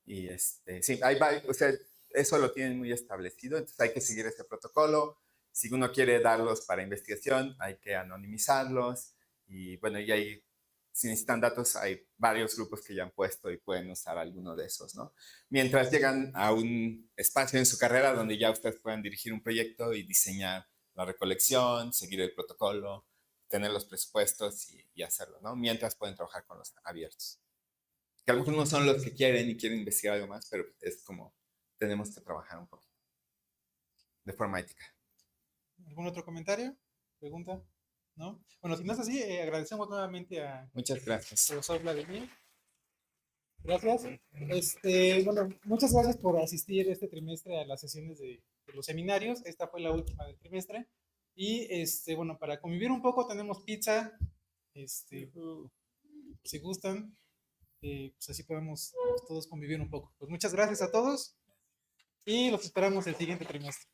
Y sí, o sea, eso lo tienen muy establecido, entonces hay que seguir ese protocolo. Si uno quiere darlos para investigación, hay que anonimizarlos. Y bueno, y ahí, si necesitan datos, hay varios grupos que ya han puesto y pueden usar alguno de esos, ¿no? Mientras llegan a un espacio en su carrera donde ya ustedes puedan dirigir un proyecto y diseñar la recolección, seguir el protocolo, tener los presupuestos y hacerlo, ¿no? Mientras pueden trabajar con los abiertos. Que a lo mejor no son los que quieren y quieren investigar algo más, pero es como tenemos que trabajar un poco de forma ética. ¿Algún otro comentario? ¿Pregunta? ¿No? Bueno, si no es así, agradecemos nuevamente a Muchas gracias. profesor Vladimir. Gracias. Bueno, muchas gracias por asistir este trimestre a las sesiones de los seminarios. Esta fue la última del trimestre. Y bueno, para convivir un poco tenemos pizza. Si gustan, pues así podemos todos convivir un poco. Pues muchas gracias a todos y los esperamos el siguiente trimestre.